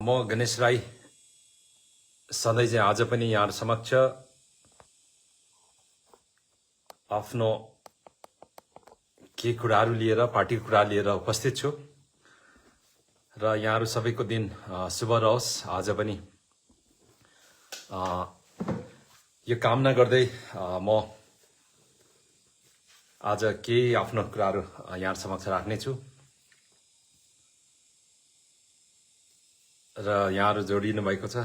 म गणेश राई सधैँ चाहिँ आज पनि यहाँ समक्ष आफ्नो के कुराहरू लिएर पार्टीको कुरा लिएर उपस्थित छु र यहाँहरू सबैको दिन शुभ रहोस्। आज पनि यो कामना गर्दै म आज केही आफ्नो कुराहरू यहाँ समक्ष राख्नेछु र यहाँहरू जोडिनु भएको छ।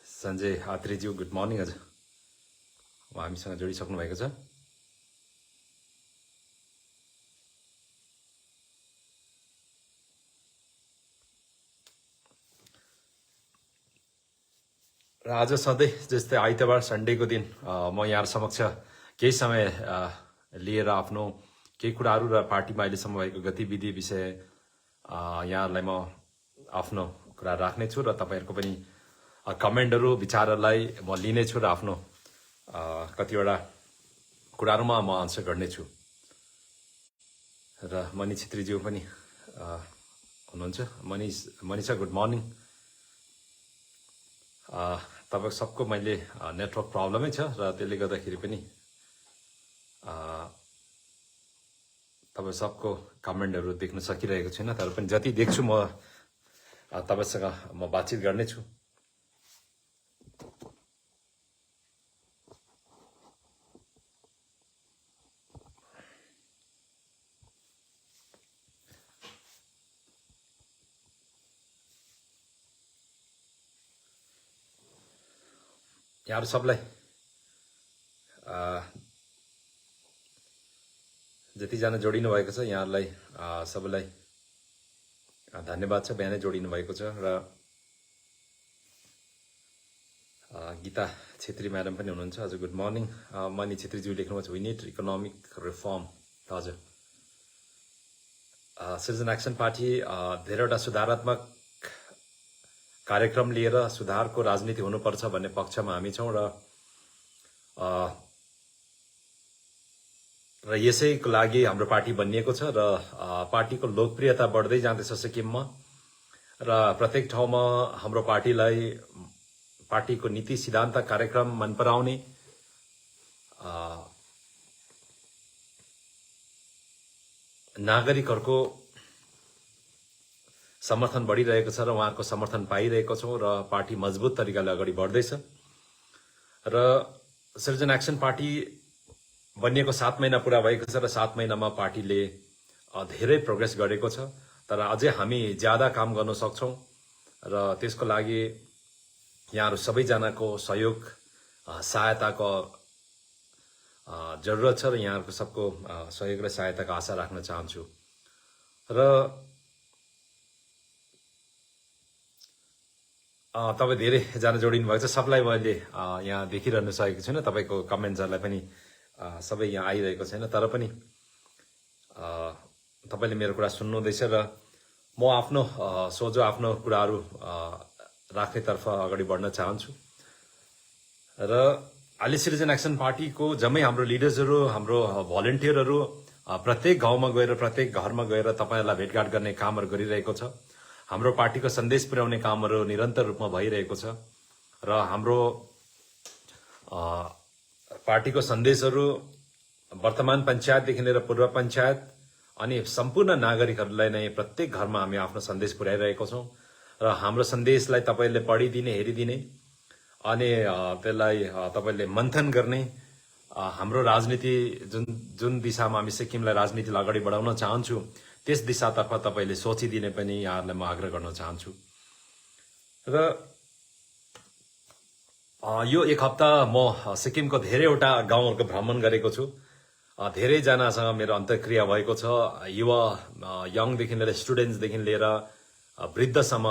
सञ्जय आत्रेज्यू गुड मर्निङ। आज हामीसँग जोडिसक्नु भएको छ। र आज सधैँ जस्तै आइतबार सन्डेको दिन म यहाँ समक्ष केही समय लिएर आफ्नो केही कुराहरू र पार्टीमा अहिलेसम्म भएको गतिविधि विषय यहाँहरूलाई म आफ्नो कुरा राख्नेछु र तपाईँहरूको पनि कमेन्टहरू विचारहरूलाई म लिनेछु र आफ्नो कतिवटा कुराहरूमा म आन्सर गर्नेछु। र मणि छेत्रीज्यू पनि हुनुहुन्छ। Manisha good morning. तपाईँ सबको मैले नेटवर्क प्रब्लमै छ र त्यसले गर्दाखेरि पनि तपाईँ सबको कमेन्टहरू देख्न सकिरहेको छैन, तर पनि जति देख्छु म तपाईसँग म बातचित गर्नेछु। यहाँहरू सबलाई जतिजना जोडिनु भएको छ यहाँहरूलाई सबैलाई धन्यवाद छ। बिहानै जोडिनु भएको छ र गीता छेत्री म्याडम पनि हुनुहुन्छ। हजुर गुड मर्निङ। मणि छेत्रीज्यू लेख्नुभएको छ वी निड इकोनोमिक रिफर्म। हजुर सिटिजन एक्सन पार्टी धेरैवटा सुधारात्मक कार्यक्रम लिएर सुधारको राजनीति हुनुपर्छ भन्ने पक्षमा हामी छौँ र यसैको लागि हाम्रो पार्टी बनिएको छ र पार्टीको लोकप्रियता बढ्दै जाँदैछ सिक्किममा र प्रत्येक ठाउँमा हाम्रो पार्टीलाई पार्टीको नीति सिद्धान्त कार्यक्रम मन पराउने नागरिकहरूको समर्थन बढिरहेको छ र उहाँहरूको समर्थन पाइरहेको छौँ र पार्टी मजबुत तरिकाले अगाडि बढ्दैछ। र सिटिजन एक्सन पार्टी बनिएको 7 महिना पुरा भएको छ र 7 महिनामा पार्टीले धेरै प्रोग्रेस गरेको छ, तर अझै हामी ज्यादा काम गर्न सक्छौँ र त्यसको लागि यहाँहरू सबैजनाको सहयोग सहायताको जरुरत छ र यहाँहरूको सबको सहयोग र सहायताको आशा राख्न चाहन्छु। र तपाईँ धेरैजना जोडिनु भएको छ, सबलाई मैले यहाँ देखिरहनु सकेको छैन। तपाईँको कमेन्ट्सहरूलाई पनि सबै यहाँ आइरहेको छैन, तर पनि तपाईँले मेरो कुरा सुन्नुहुँदैछ र म आफ्नो सोझो आफ्नो कुराहरू राख्नेतर्फ अगाडि बढ्न चाहन्छु। र अहिले सिटिजन एक्सन पार्टीको जम्मै हाम्रो लिडर्सहरू, हाम्रो भलिन्टियरहरू प्रत्येक गाउँमा गएर प्रत्येक घरमा गएर तपाईँहरूलाई भेटघाट गर्ने कामहरू गरिरहेको छ। हाम्रो पार्टीको सन्देश पुर्याउने कामहरू निरन्तर रूपमा भइरहेको छ र हाम्रो पार्टीको सन्देशहरू वर्तमान पञ्चायतदेखि लिएर पूर्व पञ्चायत अनि सम्पूर्ण नागरिकहरूलाई नै प्रत्येक घरमा हामी आफ्नो सन्देश पुर्याइरहेको छौँ र हाम्रो सन्देशलाई तपाईँले पढिदिने, हेरिदिने अनि त्यसलाई तपाईँले मन्थन गर्ने, हाम्रो राजनीति जुन दिशामा हामी सिक्किमलाई राजनीतिलाई अगाडि बढाउन चाहन्छु त्यस दिशातर्फ तपाईँले सोचिदिने पनि यहाँहरूलाई म आग्रह गर्न चाहन्छु। र यो एक हप्ता म सिक्किमको धेरैवटा गाउँहरूको भ्रमण गरेको छु। धेरैजनासँग मेरो अन्तर्क्रिया भएको छ। युवा यङदेखि लिएर स्टुडेन्ट्सदेखि लिएर वृद्धसम्म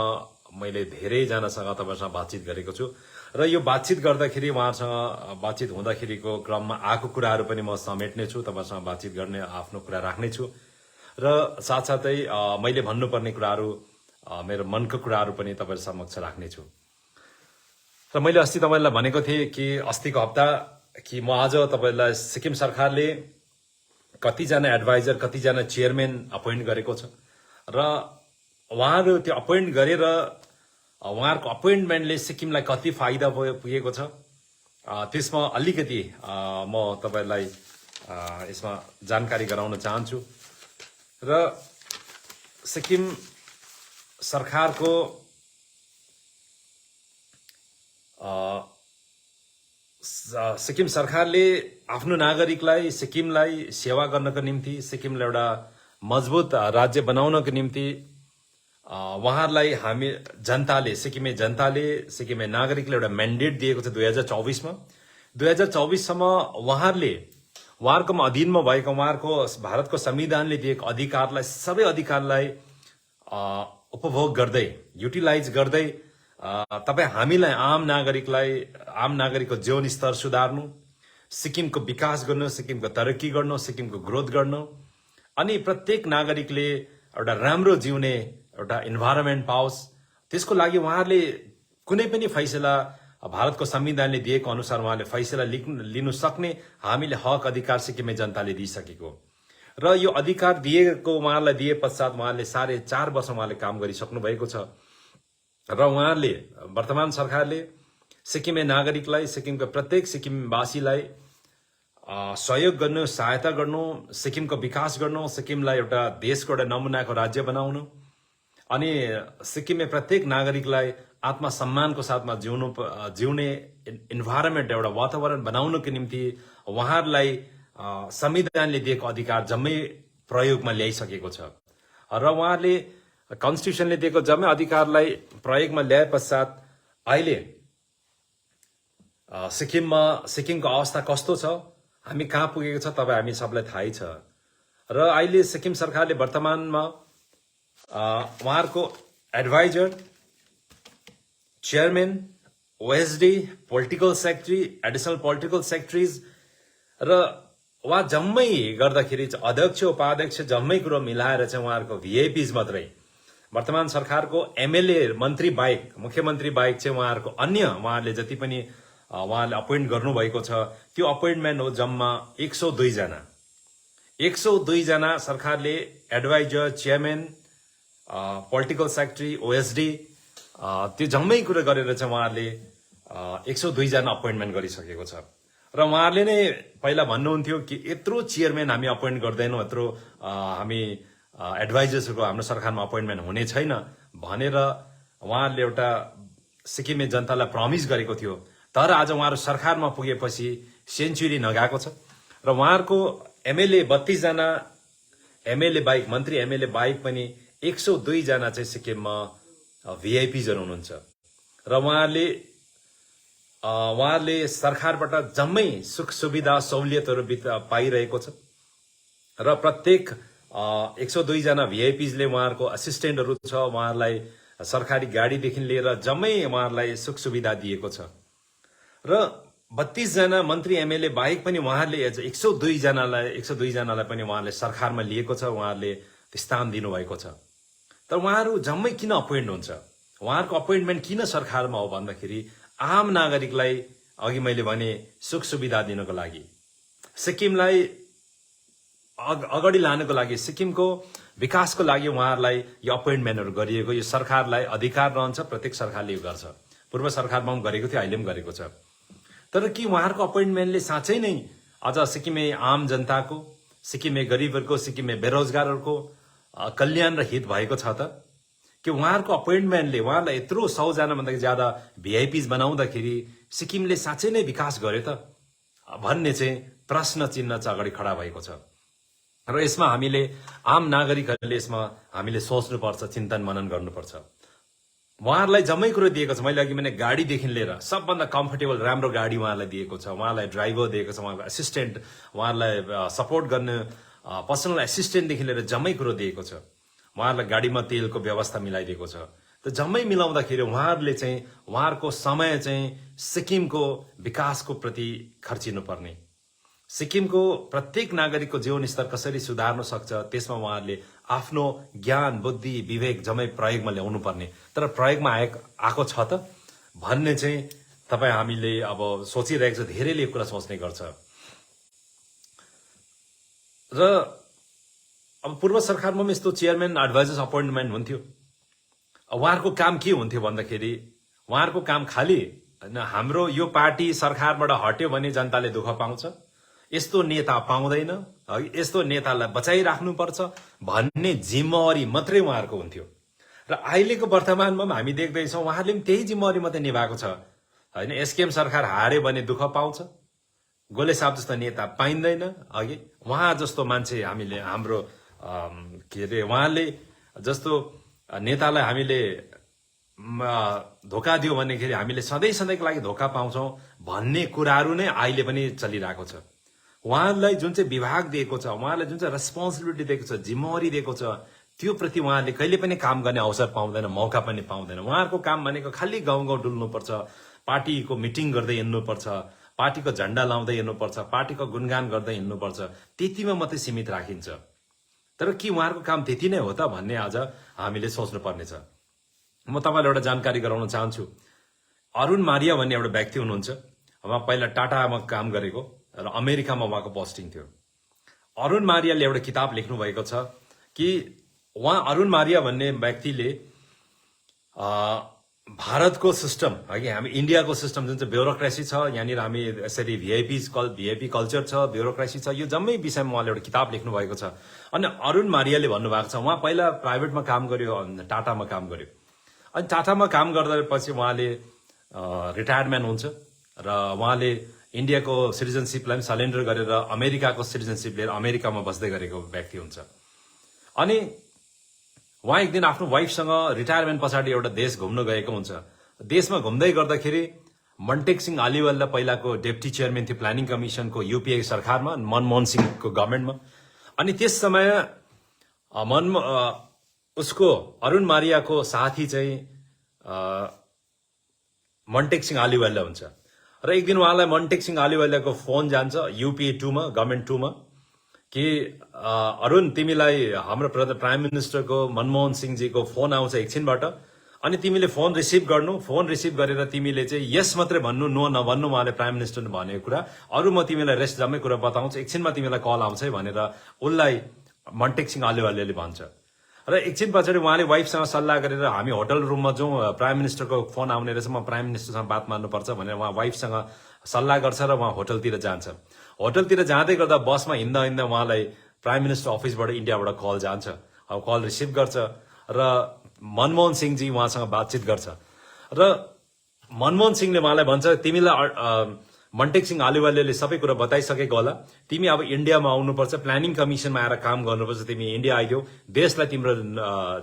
मैले धेरैजनासँग तपाईँसँग बातचित गरेको छु र यो बातचित गर्दाखेरि उहाँहरूसँग बातचित हुँदाखेरिको क्रममा आएको कुराहरू पनि म समेट्ने छु, तपाईँसँग बातचित गर्ने आफ्नो कुरा राख्नेछु र साथसाथै मैले भन्नुपर्ने कुराहरू, मेरो मनको कुराहरू पनि तपाईँ समक्ष राख्नेछु। र मैले अस्ति तपाईँलाई भनेको थिएँ कि अस्तिको हप्ता कि म आज तपाईँलाई सिक्किम सरकारले कतिजना एडभाइजर, कतिजना चेयरम्यान अपोइन्ट गरेको छ र उहाँहरू त्यो अपोइन्ट गरेर उहाँहरूको अपोइन्टमेन्टले सिक्किमलाई कति फाइदा पुगेको छ त्यसमा अलिकति म तपाईलाई यसमा जानकारी गराउन चाहन्छु। र सिक्किम सरकारको सिक्किम सरकारले आफ्नो नागरिकलाई सिक्किमलाई सेवा गर्नको निम्ति सिक्किमलाई एउटा मजबुत राज्य बनाउनको निम्ति उहाँहरूलाई हामी जनताले सिक्किमे नागरिकले एउटा म्यान्डेट दिएको छ 2024 मा। 2024 सम्म उहाँहरूको अधीनमा भएको उहाँहरूको भारतको संविधानले दिएको अधिकारलाई सबै अधिकारलाई उपभोग गर्दै युटिलाइज गर्दै तपाईँ हामीलाई आम नागरिकको जीवन स्तर सुधार्नु, सिक्किमको विकास गर्नु, सिक्किमको तरक्की गर्नु, सिक्किमको ग्रोथ गर्नु, अनि प्रत्येक नागरिकले एउटा राम्रो जिउने एउटा इन्भाइरोमेन्ट पाओस्, त्यसको लागि उहाँहरूले कुनै पनि फैसला भारतको संविधानले दिएको अनुसार उहाँले फैसला लिनु सक्ने हामीले हक अधिकार सिक्किमे जनताले दिइसकेको र यो अधिकार दिएको उहाँलाई दिए पश्चात उहाँले 4.5 वर्ष उहाँले काम गरिसक्नु भएको छ। र उहाँहरूले वर्तमान सरकारले सिक्किमे नागरिकलाई, सिक्किमको प्रत्येक सिक्किमवासीलाई सहयोग गर्नु, सहायता गर्नु, सिक्किमको विकास गर्नु, सिक्किमलाई एउटा देशको एउटा नमुनाको राज्य बनाउनु, अनि सिक्किममा प्रत्येक नागरिकलाई आत्मसम्मानको साथमा जिउने इन्भाइरोमेन्ट एउटा वातावरण बनाउनको निम्ति उहाँहरूलाई संविधानले दिएको अधिकार जम्मै प्रयोगमा ल्याइसकेको छ। र उहाँहरूले कन्स्टिट्युसनले दिएको जम्मै अधिकारलाई प्रयोगमा ल्याए पश्चात अहिले सिक्किमको अवस्था कस्तो छ, हामी कहाँ पुगेको छ तपाईँ हामी सबलाई थाहै छ। र अहिले सिक्किम सरकारले वर्तमानमा उहाँहरूको adviser, chairman, OSD, political secretary, additional political secretaries र उहाँ जम्मै गर्दाखेरि अध्यक्ष उपाध्यक्ष जम्मै कुरो मिलाएर चाहिँ उहाँहरूको भिआइपिज मात्रै वर्तमान सरकारको एमएलए मन्त्री बाहेक, मुख्यमन्त्री बाहेक चाहिँ उहाँहरूको अन्य उहाँले जति पनि उहाँले अपोइन्ट गर्नुभएको छ त्यो अपोइन्टमेन्ट हो जम्मा 102 जना। 102 जना सरकारले adviser, chairman, political secretary, OSD त्यो जम्मै कुरो गरेर चाहिँ उहाँहरूले 102 जना अपोइन्टमेन्ट गरिसकेको छ। र उहाँहरूले नै पहिला भन्नुहुन्थ्यो कि यत्रो चेयरम्यान हामी अपोइन्ट गर्दैनौँ, यत्रो हामी एडभाइजर्सहरूको हाम्रो सरकारमा अपोइन्टमेन्ट हुने छैन भनेर उहाँहरूले एउटा सिक्किमे जनतालाई प्रमिस गरेको थियो। तर आज उहाँहरू सरकारमा पुगेपछि सेन्चुरी नगएको छ र उहाँहरूको एमएलए 32 जना एमएलए बाहेक, मन्त्री एमएलए बाहेक पनि 102 जना चाहिँ सिक्किममा भिआइपिजहरू हुनुहुन्छ। र उहाँहरूले सरकारबाट जम्मै सुख सुविधा सहुलियतहरू पाइरहेको छ र प्रत्येक 102 जना भिआइपिजले उहाँहरूको असिस्टेन्टहरू छ, उहाँहरूलाई सरकारी गाडीदेखि लिएर जम्मै उहाँहरूलाई सुख सुविधा दिएको छ। र 32 जना मन्त्री एमएलए बाहेक पनि उहाँहरूले 102 जनालाई पनि उहाँहरूले सरकारमा लिएको छ, उहाँहरूले स्थान दिनुभएको छ। तर उहाँहरू जम्मै किन अपोइन्ट हुन्छ, उहाँहरूको अपोइन्टमेन्ट किन सरकारमा हो भन्दाखेरि आम नागरिकलाई अघि मैले भने सुख सुविधा दिनको लागि, सिक्किमलाई अगाडि लानको लागि, सिक्किमको विकासको लागि उहाँहरूलाई यो अपोइन्टमेन्टहरू गरिएको, यो सरकारलाई अधिकार रहन्छ, प्रत्येक सरकारले यो गर्छ। पूर्व सरकारमा पनि गरेको थियो, अहिले पनि गरेको छ। तर के उहाँहरूको अपोइन्टमेन्टले साँच्चै नै अझ सिक्किमे आम जनताको, सिक्किमे गरिबहरूको, सिक्किमे बेरोजगारहरूको कल्याण र हित भएको छ त? कि उहाँहरूको अपोइन्टमेन्टले उहाँहरूलाई यत्रो 100 जना भन्दा ज्यादा भिआइपिज बनाउँदाखेरि सिक्किमले साँच्चै नै विकास गर्यो त भन्ने चाहिँ प्रश्न चिन्ह चाहिँ अगाडि खडा भएको छ। र यसमा हामीले आम नागरिकहरूले यसमा हामीले सोच्नुपर्छ, चिन्तन मनन गर्नुपर्छ। उहाँहरूलाई जम्मै कुरो दिएको छ। मैले अघि भने गाडीदेखि लिएर सबभन्दा कम्फर्टेबल राम्रो गाडी उहाँहरूलाई दिएको छ, उहाँलाई ड्राइभर दिएको छ, उहाँको एसिस्टेन्ट, उहाँहरूलाई सपोर्ट गर्ने पर्सनल एसिस्टेन्टदेखि लिएर जम्मै कुरो दिएको छ। उहाँहरूलाई गाडीमा तेलको व्यवस्था मिलाइदिएको छ। त जम्मै मिलाउँदाखेरि उहाँहरूले चाहिँ उहाँहरूको समय चाहिँ सिक्किमको विकासको प्रति खर्चिनु पर्ने, सिक्किमको प्रत्येक नागरिकको जीवन स्तर कसरी सुधार्न सक्छ त्यसमा उहाँहरूले आफ्नो ज्ञान, बुद्धि, विवेक जम्मै प्रयोगमा ल्याउनु पर्ने। तर प्रयोगमा आएको छ त भन्ने चाहिँ तपाईँ हामीले अब सोचिरहेको छ, धेरैले यो कुरा सोच्ने गर्छ। र अब पूर्व सरकारमा पनि यस्तो चेयरम्यान एडभाइजर्स अपोइन्टमेन्ट हुन्थ्यो। उहाँहरूको काम के हुन्थ्यो भन्दाखेरि उहाँहरूको काम खालि हाम्रो यो पार्टी सरकारबाट हट्यो भने जनताले दुःख पाउँछ, यस्तो नेता पाउँदैन, यस्तो नेतालाई बचाइराख्नुपर्छ भन्ने जिम्मेवारी मात्रै उहाँहरूको हुन्थ्यो। र अहिलेको वर्तमानमा पनि हामी देख्दैछौँ उहाँहरूले पनि त्यही जिम्मेवारी मात्रै निभाएको छ होइन। एसकेएम सरकार हार्यो भने दुःख पाउँछ, गोले साहब जस्तो नेता पाइँदैन, अघि उहाँ जस्तो मान्छे हामीले हाम्रो के अरे उहाँले जस्तो नेतालाई हामीले धोका दियो भनेखेरि हामीले सधैँ सधैँको लागि धोका पाउँछौँ भन्ने कुराहरू नै अहिले पनि चलिरहेको छ। उहाँलाई जुन चाहिँ विभाग दिएको छ, उहाँलाई जुन चाहिँ रेस्पोन्सिबिलिटी दिएको छ, जिम्मेवारी दिएको छ, त्यो प्रति उहाँले कहिले पनि काम गर्ने अवसर पाउँदैन, मौका पनि पाउँदैन। उहाँहरूको काम भनेको खालि गाउँ गाउँ डुल्नुपर्छ, पार्टीको मिटिङ गर्दै हिँड्नुपर्छ, पार्टीको झण्डा लाउँदै हिँड्नुपर्छ, पार्टीको गुणगान गर्दै हिँड्नुपर्छ, त्यतिमा मात्रै सीमित राखिन्छ। तर के उहाँहरूको काम त्यति नै हो त भन्ने आज हामीले सोच्नु पर्नेछ। म तपाईँलाई एउटा जानकारी गराउन चाहन्छु। अरुण मारिया भन्ने एउटा व्यक्ति हुनुहुन्छ, उहाँ पहिला टाटामा काम गरेको र अमेरिकामा उहाँको पोस्टिङ थियो। अरुण मारियाले एउटा किताब लेख्नु भएको छ कि उहाँ अरुण मारिया भन्ने व्यक्तिले भारतको सिस्टम है, हामी इन्डियाको सिस्टम जुन चाहिँ ब्युरोक्रेसी छ, यहाँनिर हामी यसरी भिआइपी कल्चर छ, ब्युरोक्रेसी छ, यो जम्मै विषयमा उहाँले एउटा किताब लेख्नु भएको छ। अनि अरुण मारियाले भन्नुभएको छ, उहाँ पहिला प्राइभेटमा काम गर्यो, टाटामा काम गर्यो। अनि टाटामा काम गर्दापछि उहाँले रिटायरमेन्ट हुन्छ र उहाँले इन्डियाको सिटिजनसिपलाई पनि सरेन्डर गरेर अमेरिकाको सिटिजनसिप लिएर अमेरिकामा बस्दै गरेको व्यक्ति हुन्छ। अनि उहाँ एक दिन आफ्नो वाइफसँग रिटायरमेन्ट पछाडि एउटा देश घुम्न गएको हुन्छ। देशमा घुम्दै गर्दाखेरि मन्टेक सिंह अलिवाल पहिलाको डेप्टी चेयरम्यान थियो प्लानिङ कमिसनको युपिए सरकारमा, मनमोहन सिंहको गभर्मेन्टमा। अनि त्यस समय उसको अरुण मारियाको साथी चाहिँ मन्टेक सिंह अलिवाल हुन्छ। र एक दिन उहाँलाई मन्टेक सिंह अलिवालको फोन जान्छ युपिए 2 मा, गभर्मेन्ट 2 मा, कि अरुण तिमीलाई हाम्रो प्राइम मिनिस्टरको मनमोहन सिंहजीको फोन आउँछ एकछिनबाट, अनि तिमीले फोन रिसिभ गर्नु, फोन रिसिभ गरेर तिमीले चाहिँ यस मात्रै भन्नु, नो नभन्नु उहाँले प्राइम मिनिस्टरले भनेको कुरा, अरू म तिमीलाई रेस्ट जम्मै कुरा बताउँछु, एकछिनमा तिमीलाई कल आउँछ है भनेर उसलाई मन्टेक सिंह अलिवालले भन्छ। र एकछिन पछाडि उहाँले वाइफसँग सल्लाह गरेर हामी होटल रुममा जाउँ, प्राइम मिनिस्टरको फोन आउने रहेछ, म प्राइम मिनिस्टरसँग बात मार्नुपर्छ भनेर उहाँ वाइफसँग सल्लाह गर्छ र उहाँ होटलतिर जान्छ। होटलतिर जाँदै गर्दा बसमा हिँड्दा हिँड्दा उहाँलाई प्राइम मिनिस्टर अफिसबाट इन्डियाबाट कल जान्छ। अब कल रिसिभ गर्छ र मनमोहन सिंहजी उहाँसँग बातचित गर्छ र मनमोहन सिंहले उहाँलाई भन्छ तिमीलाई मन्टेक सिंह अलिवालले सबै कुरा बताइसकेको होला, तिमी अब इन्डियामा आउनुपर्छ, प्लानिङ कमिसनमा आएर काम गर्नुपर्छ, तिमी इन्डिया आइदेऊ, देशलाई तिम्रो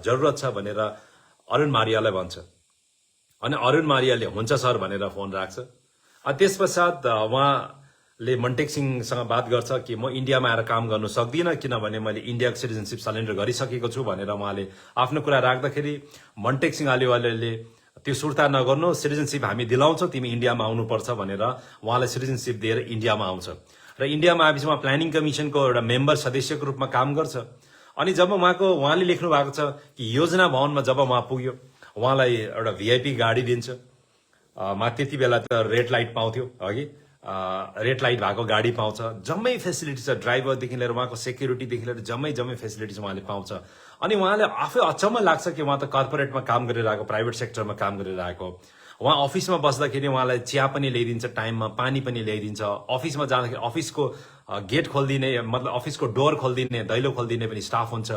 जरुरत छ भनेर अरुण मारियालाई भन्छ। अनि अरुण मारियाले हुन्छ सर भनेर फोन राख्छ। त्यस पश्चात उहाँले मन्टेक सिंहसँग बात गर्छ कि म इन्डियामा आएर काम गर्नु सक्दिनँ किनभने मैले इन्डियाको सिटिजनसिप सरेन्डर गरिसकेको छु भनेर उहाँले आफ्नो कुरा राख्दाखेरि मन्टेक सिंह अलिवालले त्यो सुर्ता नगर्नु, सिटिजनसिप हामी दिलाउँछौँ, तिमी इन्डियामा आउनुपर्छ भनेर उहाँलाई सिटिजनसिप दिएर इन्डियामा आउँछ। र इन्डियामा आएपछि उहाँ प्लानिङ कमिसनको एउटा मेम्बर सदस्यको रूपमा काम गर्छ। अनि जब उहाँले लेख्नु भएको छ कि योजना भवनमा जब उहाँ पुग्यो, उहाँलाई एउटा भिआइपी गाडी दिन्छ। त्यति बेला त रेड लाइट पाउँथ्यो, अघि रेड लाइट भएको गाडी पाउँछ, जम्मै फेसिलिटी छ, ड्राइभरदेखि लिएर उहाँको सेक्युरिटीदेखि लिएर जम्मै फेसिलिटिज उहाँले पाउँछ। अनि उहाँले आफै अचम्म लाग्छ कि उहाँ त कर्पोरेटमा काम गरिरहेको, प्राइभेट सेक्टरमा काम गरिरहेको। उहाँ अफिसमा बस्दाखेरि उहाँलाई चिया पनि ल्याइदिन्छ टाइममा, पानी पनि ल्याइदिन्छ। अफिसमा जाँदाखेरि अफिसको गेट खोलिदिने, मतलब अफिसको डोर खोलिदिने, दैलो खोलिदिने पनि स्टाफ हुन्छ।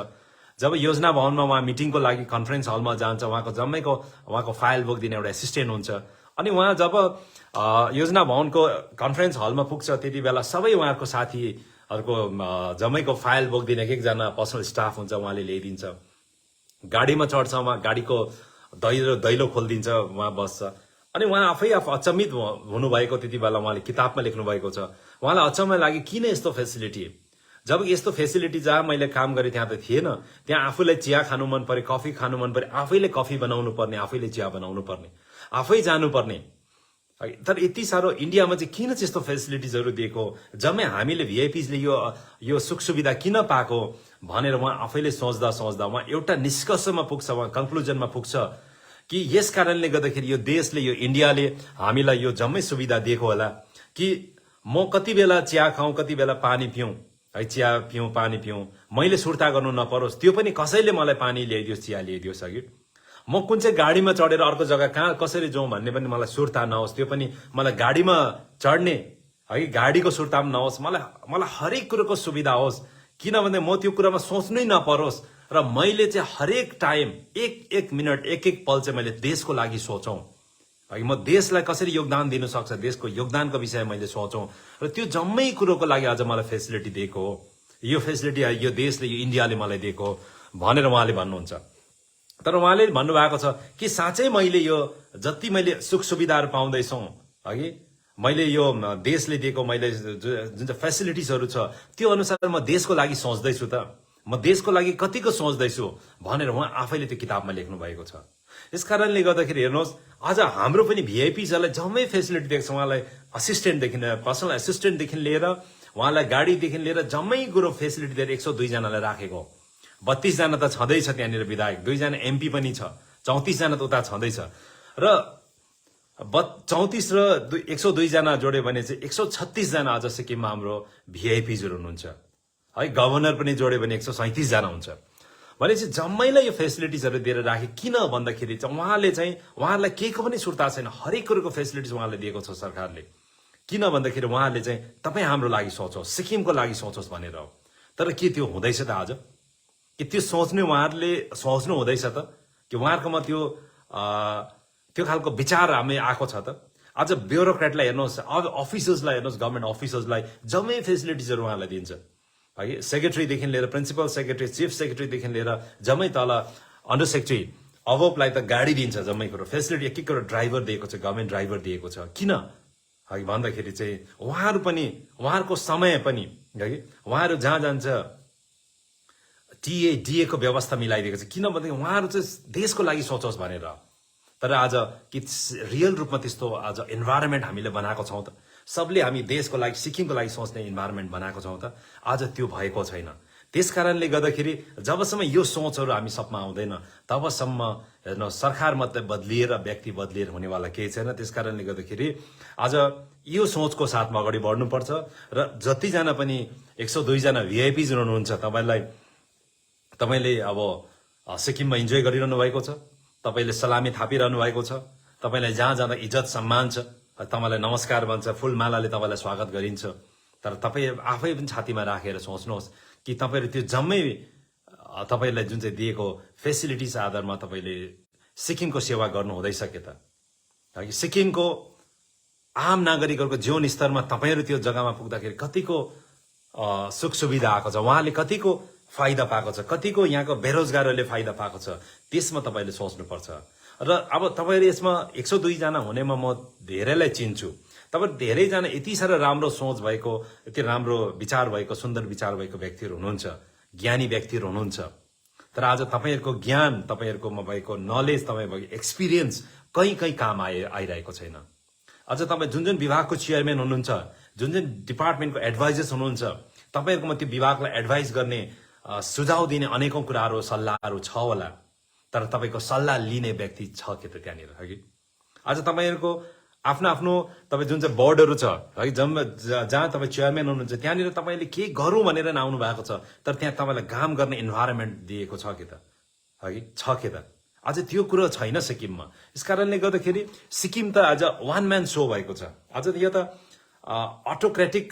जब योजना भवनमा उहाँ मिटिङको लागि कन्फरेन्स हलमा जान्छ, उहाँको फाइल बोकिदिने एउटा एसिस्टेन्ट हुन्छ। अनि उहाँ जब योजना भवनको कन्फरेन्स हलमा पुग्छ त्यति बेला सबै उहाँको साथीहरूको जम्मैको फाइल बोकिदिने एकजना पर्सनल स्टाफ हुन्छ, उहाँले ल्याइदिन्छ। गाडीमा चढ्छ, उहाँ गाडीको दैलो खोलिदिन्छ, उहाँ बस्छ। अनि उहाँ आफै अचम्मित हुनुभएको त्यति बेला उहाँले किताबमा लेख्नु भएको छ। उहाँलाई अचम्म लाग्यो किन यस्तो फेसिलिटी, जब यस्तो फेसिलिटी जहाँ मैले काम गरेँ त्यहाँ त थिएन। त्यहाँ आफूलाई चिया खानु मन पर्यो, कफी खानु मन पर्यो, आफैले कफी बनाउनु पर्ने, आफैले चिया बनाउनु पर्ने, आफै जानुपर्ने। तर यति साह्रो इन्डियामा चाहिँ किन चाहिँ यस्तो फेसिलिटिजहरू दिएको, जम्मै हामीले भिआइपिजले यो सुख सुविधा किन पाएको भनेर उहाँ आफैले सोच्दा उहाँ एउटा निष्कर्षमा पुग्छ, उहाँ कन्क्लुजनमा पुग्छ कि यस कारणले गर्दाखेरि यो देशले, यो इन्डियाले हामीलाई यो जम्मै सुविधा दिएको होला कि म कति बेला चिया खाउँ, कति बेला पानी पिउँ, है चिया पिउँ, पानी पिउँ, मैले सुर्ता गर्नु नपरोस्, त्यो पनि कसैले मलाई पानी ल्याइदियोस्, चिया ल्याइदियोस्। अघि म कुन चाहिँ गाडीमा चढेर अर्को जग्गा कहाँ कसरी जाउँ भन्ने पनि मलाई सुर्ता नहोस्, त्यो पनि मलाई गाडीमा चढ्ने है गाडीको सुर्ता पनि नहोस्, मलाई हरेक कुरोको सुविधा होस्, किनभने म त्यो कुरामा सोच्नै नपरोस् र मैले चाहिँ हरेक टाइम एक एक मिनट एक एक पल चाहिँ मैले देशको लागि सोचौँ है, म देशलाई कसरी योगदान दिन सक्छ देशको योगदानको विषय मैले सोचौँ र त्यो जम्मै कुरोको लागि आज मलाई फेसिलिटी दिएको हो, यो फेसिलिटी यो देशले यो इन्डियाले मलाई दिएको हो भनेर उहाँले भन्नुहुन्छ। तर उहाँले भन्नुभएको छ कि साँच्चै मैले यो जति मैले सुख सुविधाहरू पाउँदैछौँ है, मैले यो देशले दिएको मैले जुन चाहिँ फेसिलिटिजहरू छ त्यो अनुसार म देशको लागि सोच्दैछु त, म देशको लागि कतिको सोच्दैछु भनेर उहाँ आफैले त्यो किताबमा लेख्नु भएको छ। यस कारणले गर्दाखेरि हेर्नुहोस् आज हाम्रो पनि भिआइपिजहरूलाई जम्मै फेसिलिटी दिएको छ, उहाँलाई असिस्टेन्टदेखि पर्सनल एसिस्टेन्टदेखि लिएर उहाँलाई गाडीदेखि लिएर जम्मै कुरो फेसिलिटी दिएर 102 जनालाई राखेको, 32 जना त छँदैछ त्यहाँनिर विधायक, 2 जना एमपी पनि छ, 34 जना त उता छँदैछ र 34 र 102 जना जोड्यो भने चाहिँ 136 जना आज सिक्किममा हाम्रो भिआइपिजहरू हुनुहुन्छ है, गभर्नर पनि जोड्यो भने 137 जना हुन्छ भनेपछि जम्मैलाई यो फेसिलिटिजहरू दिएर राखे। किन भन्दाखेरि चाहिँ उहाँले चाहिँ उहाँहरूलाई केहीको पनि सुर्ता छैन, हरेक कुरोको फेसिलिटिज उहाँले दिएको छ सरकारले, किन भन्दाखेरि उहाँले चाहिँ तपाईँ हाम्रो लागि सोचोस्, सिक्किमको लागि सोचोस् भनेर हो। तर के त्यो हुँदैछ त आज, कि त्यो सोच्ने उहाँहरूले सोच्नु हुँदैछ त, कि उहाँहरूकोमा त्यो खालको विचार हामी आएको छ त। आज ब्युरोक्रेटलाई हेर्नुहोस्, अफिसर्सलाई हेर्नुहोस्, गभर्मेन्ट अफिसर्सलाई जम्मै फेसिलिटिजहरू उहाँलाई दिन्छ है, सेक्रेटरीदेखि लिएर प्रिन्सिपल सेक्रेटरी, चिफ सेक्रेटरीदेखि लिएर जम्मै तल अन्डर सेक्रेटरी अभोपलाई त गाडी दिन्छ, जम्मै कुरो फेसिलिटी एक एक कुरो ड्राइभर दिएको छ, गभर्मेन्ट ड्राइभर दिएको छ। किन है भन्दाखेरि चाहिँ उहाँहरू पनि उहाँहरूको समय पनि है, उहाँहरू जहाँ जान्छ डिएको व्यवस्था मिलाइदिएको छ, किन भन्दाखेरि उहाँहरू चाहिँ देशको लागि सोचोस् भनेर। तर आज कि रियल रूपमा त्यस्तो आज इन्भाइरोमेन्ट हामीले बनाएको छौँ त, सबले हामी देशको लागि सिक्किमको लागि सोच्ने इन्भाइरोमेन्ट बनाएको छौँ त, आज त्यो भएको छैन। त्यस कारणले गर्दाखेरि जबसम्म यो सोचहरू हामी सबमा आउँदैन तबसम्म हेर्नु सरकार मात्रै बदलिएर व्यक्ति बदलिएर हुनेवाला केही छैन। त्यस कारणले गर्दाखेरि आज यो सोचको साथमा अगाडि बढ्नुपर्छ र जतिजना पनि 102 जना भिआइपिज हुनुहुन्छ तपाईँले अब सिक्किममा इन्जोय गरिरहनु भएको छ, तपाईँले सलामी थापिरहनु भएको छ, तपाईँलाई जहाँ जाँदा इज्जत सम्मान छ, तपाईँलाई नमस्कार भन्छ, फुलमालाले तपाईँलाई स्वागत गरिन्छ। तर तपाईँ आफै पनि छातीमा राखेर सोच्नुहोस् कि तपाईँले त्यो जम्मै तपाईँलाई जुन चाहिँ दिएको फेसिलिटिज आधारमा तपाईँले सिक्किमको सेवा गर्नु हुँदैछ के त, सिक्किमको आम नागरिकहरूको जीवन स्तरमा तपाईँहरू त्यो जग्गामा पुग्दाखेरि कतिको सुख सुविधा आएको छ, उहाँले कतिको फाइदा पाएको छ, कतिको यहाँको बेरोजगारहरूले फाइदा पाएको छ, त्यसमा तपाईँले सोच्नुपर्छ। र अब तपाईँहरू यसमा 102 जना हुनेमा म धेरैलाई चिन्छु, तपाईँ धेरैजना यति साह्रो राम्रो सोच भएको, यति राम्रो विचार भएको, सुन्दर विचार भएको व्यक्तिहरू हुनुहुन्छ, ज्ञानी व्यक्तिहरू हुनुहुन्छ। तर आज तपाईँहरूको ज्ञान, तपाईँहरूकोमा भएको नलेज, तपाईँको एक्सपिरियन्स कहीँ काम आइरहेको छैन। अझ तपाईँ जुन जुन विभागको चेयरम्यान हुनुहुन्छ, जुन जुन डिपार्टमेन्टको एडभाइजर्स हुनुहुन्छ, तपाईँहरूकोमा त्यो विभागलाई एडभाइस गर्ने सुझाव दिने अनेकौं कुराहरू सल्लाहहरू छ होला, तर तपाईँको सल्लाह लिने व्यक्ति छ के त त्यहाँनिर है। आज तपाईँहरूको आफ्नो आफ्नो तपाईँ जुन चाहिँ बोर्डहरू छ है, जहाँ तपाईँ चेयरम्यान हुनुहुन्छ त्यहाँनिर तपाईँले के गरौँ भनेर आउनु भएको छ, तर त्यहाँ तपाईँलाई काम गर्ने इन्भाइरोमेन्ट दिएको छ के त है, छ के त? आज त्यो कुरो छैन सिक्किममा। यस कारणले गर्दाखेरि सिक्किम त आज वान म्यान सो भएको छ। आज यो त अटोक्रेटिक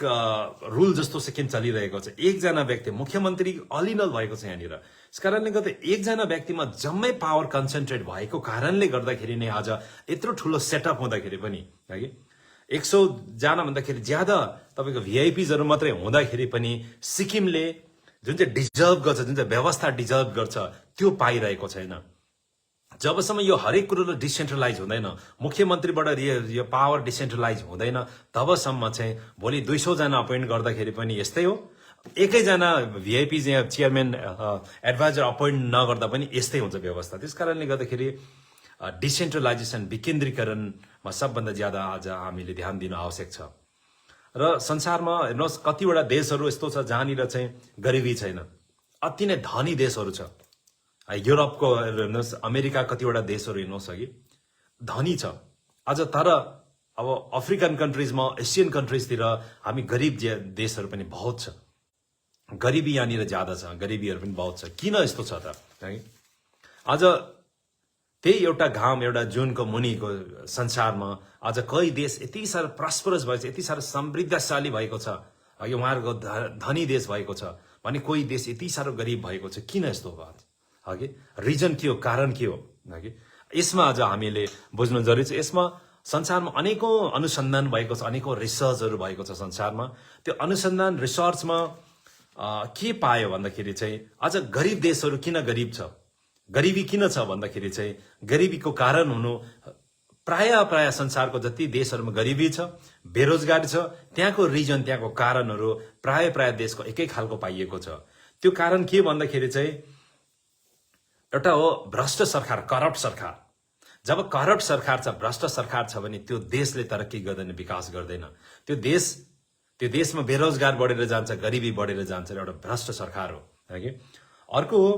रुल जस्तो सिक्किम चलिरहेको छ, एकजना व्यक्ति मुख्यमन्त्री अलिनल भएको छ यहाँनिर। यस कारणले गर्दा एकजना व्यक्तिमा जम्मै पावर कन्सन्ट्रेट भएको कारणले गर्दाखेरि नै आज यत्रो ठुलो सेटअप हुँदाखेरि पनि है 100 जना भन्दाखेरि ज्यादा तपाईँको भिआइपिजहरू मात्रै हुँदाखेरि पनि सिक्किमले जुन चाहिँ डिजर्भ गर्छ, जुन चाहिँ व्यवस्था डिजर्भ गर्छ त्यो पाइरहेको छैन। जबसम्म यो हरेक कुरो डिसेन्ट्रलाइज हुँदैन, मुख्यमन्त्रीबाट यो पावर डिसेन्ट्रलाइज हुँदैन, तबसम्म चाहिँ भोलि 200 जना अपोइन्ट गर्दाखेरि पनि यस्तै हो, एकैजना भिआइपी चेयरम्यान एडभाइजर अपोइन्ट नगर्दा पनि यस्तै हुन्छ व्यवस्था। त्यस कारणले गर्दाखेरि डिसेन्ट्रलाइजेसन, विकेन्द्रीकरणमा सबभन्दा ज्यादा आज हामीले ध्यान दिनु आवश्यक छ। र संसारमा हेर्नुहोस् कतिवटा देशहरू यस्तो छ जहाँनिर चाहिँ गरिबी छैन, अति नै धनी देशहरू छ। युरोपको हेर्नुहोस्, अमेरिका कतिवटा देशहरू हेर्नुहोस् अघि धनी छ आज, तर अब अफ्रिकन कन्ट्रिजमा, एसियन कन्ट्रिजतिर हामी गरिब देशहरू पनि बहुत छ, गरिबी यहाँनिर ज्यादा छ, गरिबीहरू पनि बहुत छ। किन यस्तो छ त है? आज त्यही एउटा घाम एउटा जुनको मुनिको संसारमा आज कई देश यति साह्रो प्रस्परस भएको छ, यति साह्रो समृद्धशाली भएको छ, अघि उहाँहरूको धनी देश भएको छ भने कोही देश यति साह्रो गरिब भएको छ। किन यस्तो भयो? अघि रिजन के हो, कारण के हो? अघि यसमा आज हामीले बुझ्नु जरुरी छ। यसमा संसारमा अनेकौं अनुसन्धान भएको छ, अनेकौं रिसर्चहरू भएको छ संसारमा। त्यो अनुसन्धान रिसर्चमा के पायो भन्दाखेरि चाहिँ आज गरिब देशहरू किन गरिब छ, गरिबी किन छ भन्दाखेरि चाहिँ गरिबीको कारण हुनु प्राय संसारको जति देशहरूमा गरिबी छ, बेरोजगारी छ, त्यहाँको रिजन, त्यहाँको कारणहरू प्राय देशको एकै खालको पाइएको छ। त्यो कारण के भन्दाखेरि चाहिँ एउटा हो भ्रष्ट सरकार, करप्ट सरकार। जब करप्ट सरकार छ, भ्रष्ट सरकार छ भने त्यो देशले तरक्की गर्दैन, विकास गर्दैन। त्यो देशमा बेरोजगार बढेर जान्छ, गरिबी बढेर जान्छ, एउटा भ्रष्ट सरकार हो। अर्को हो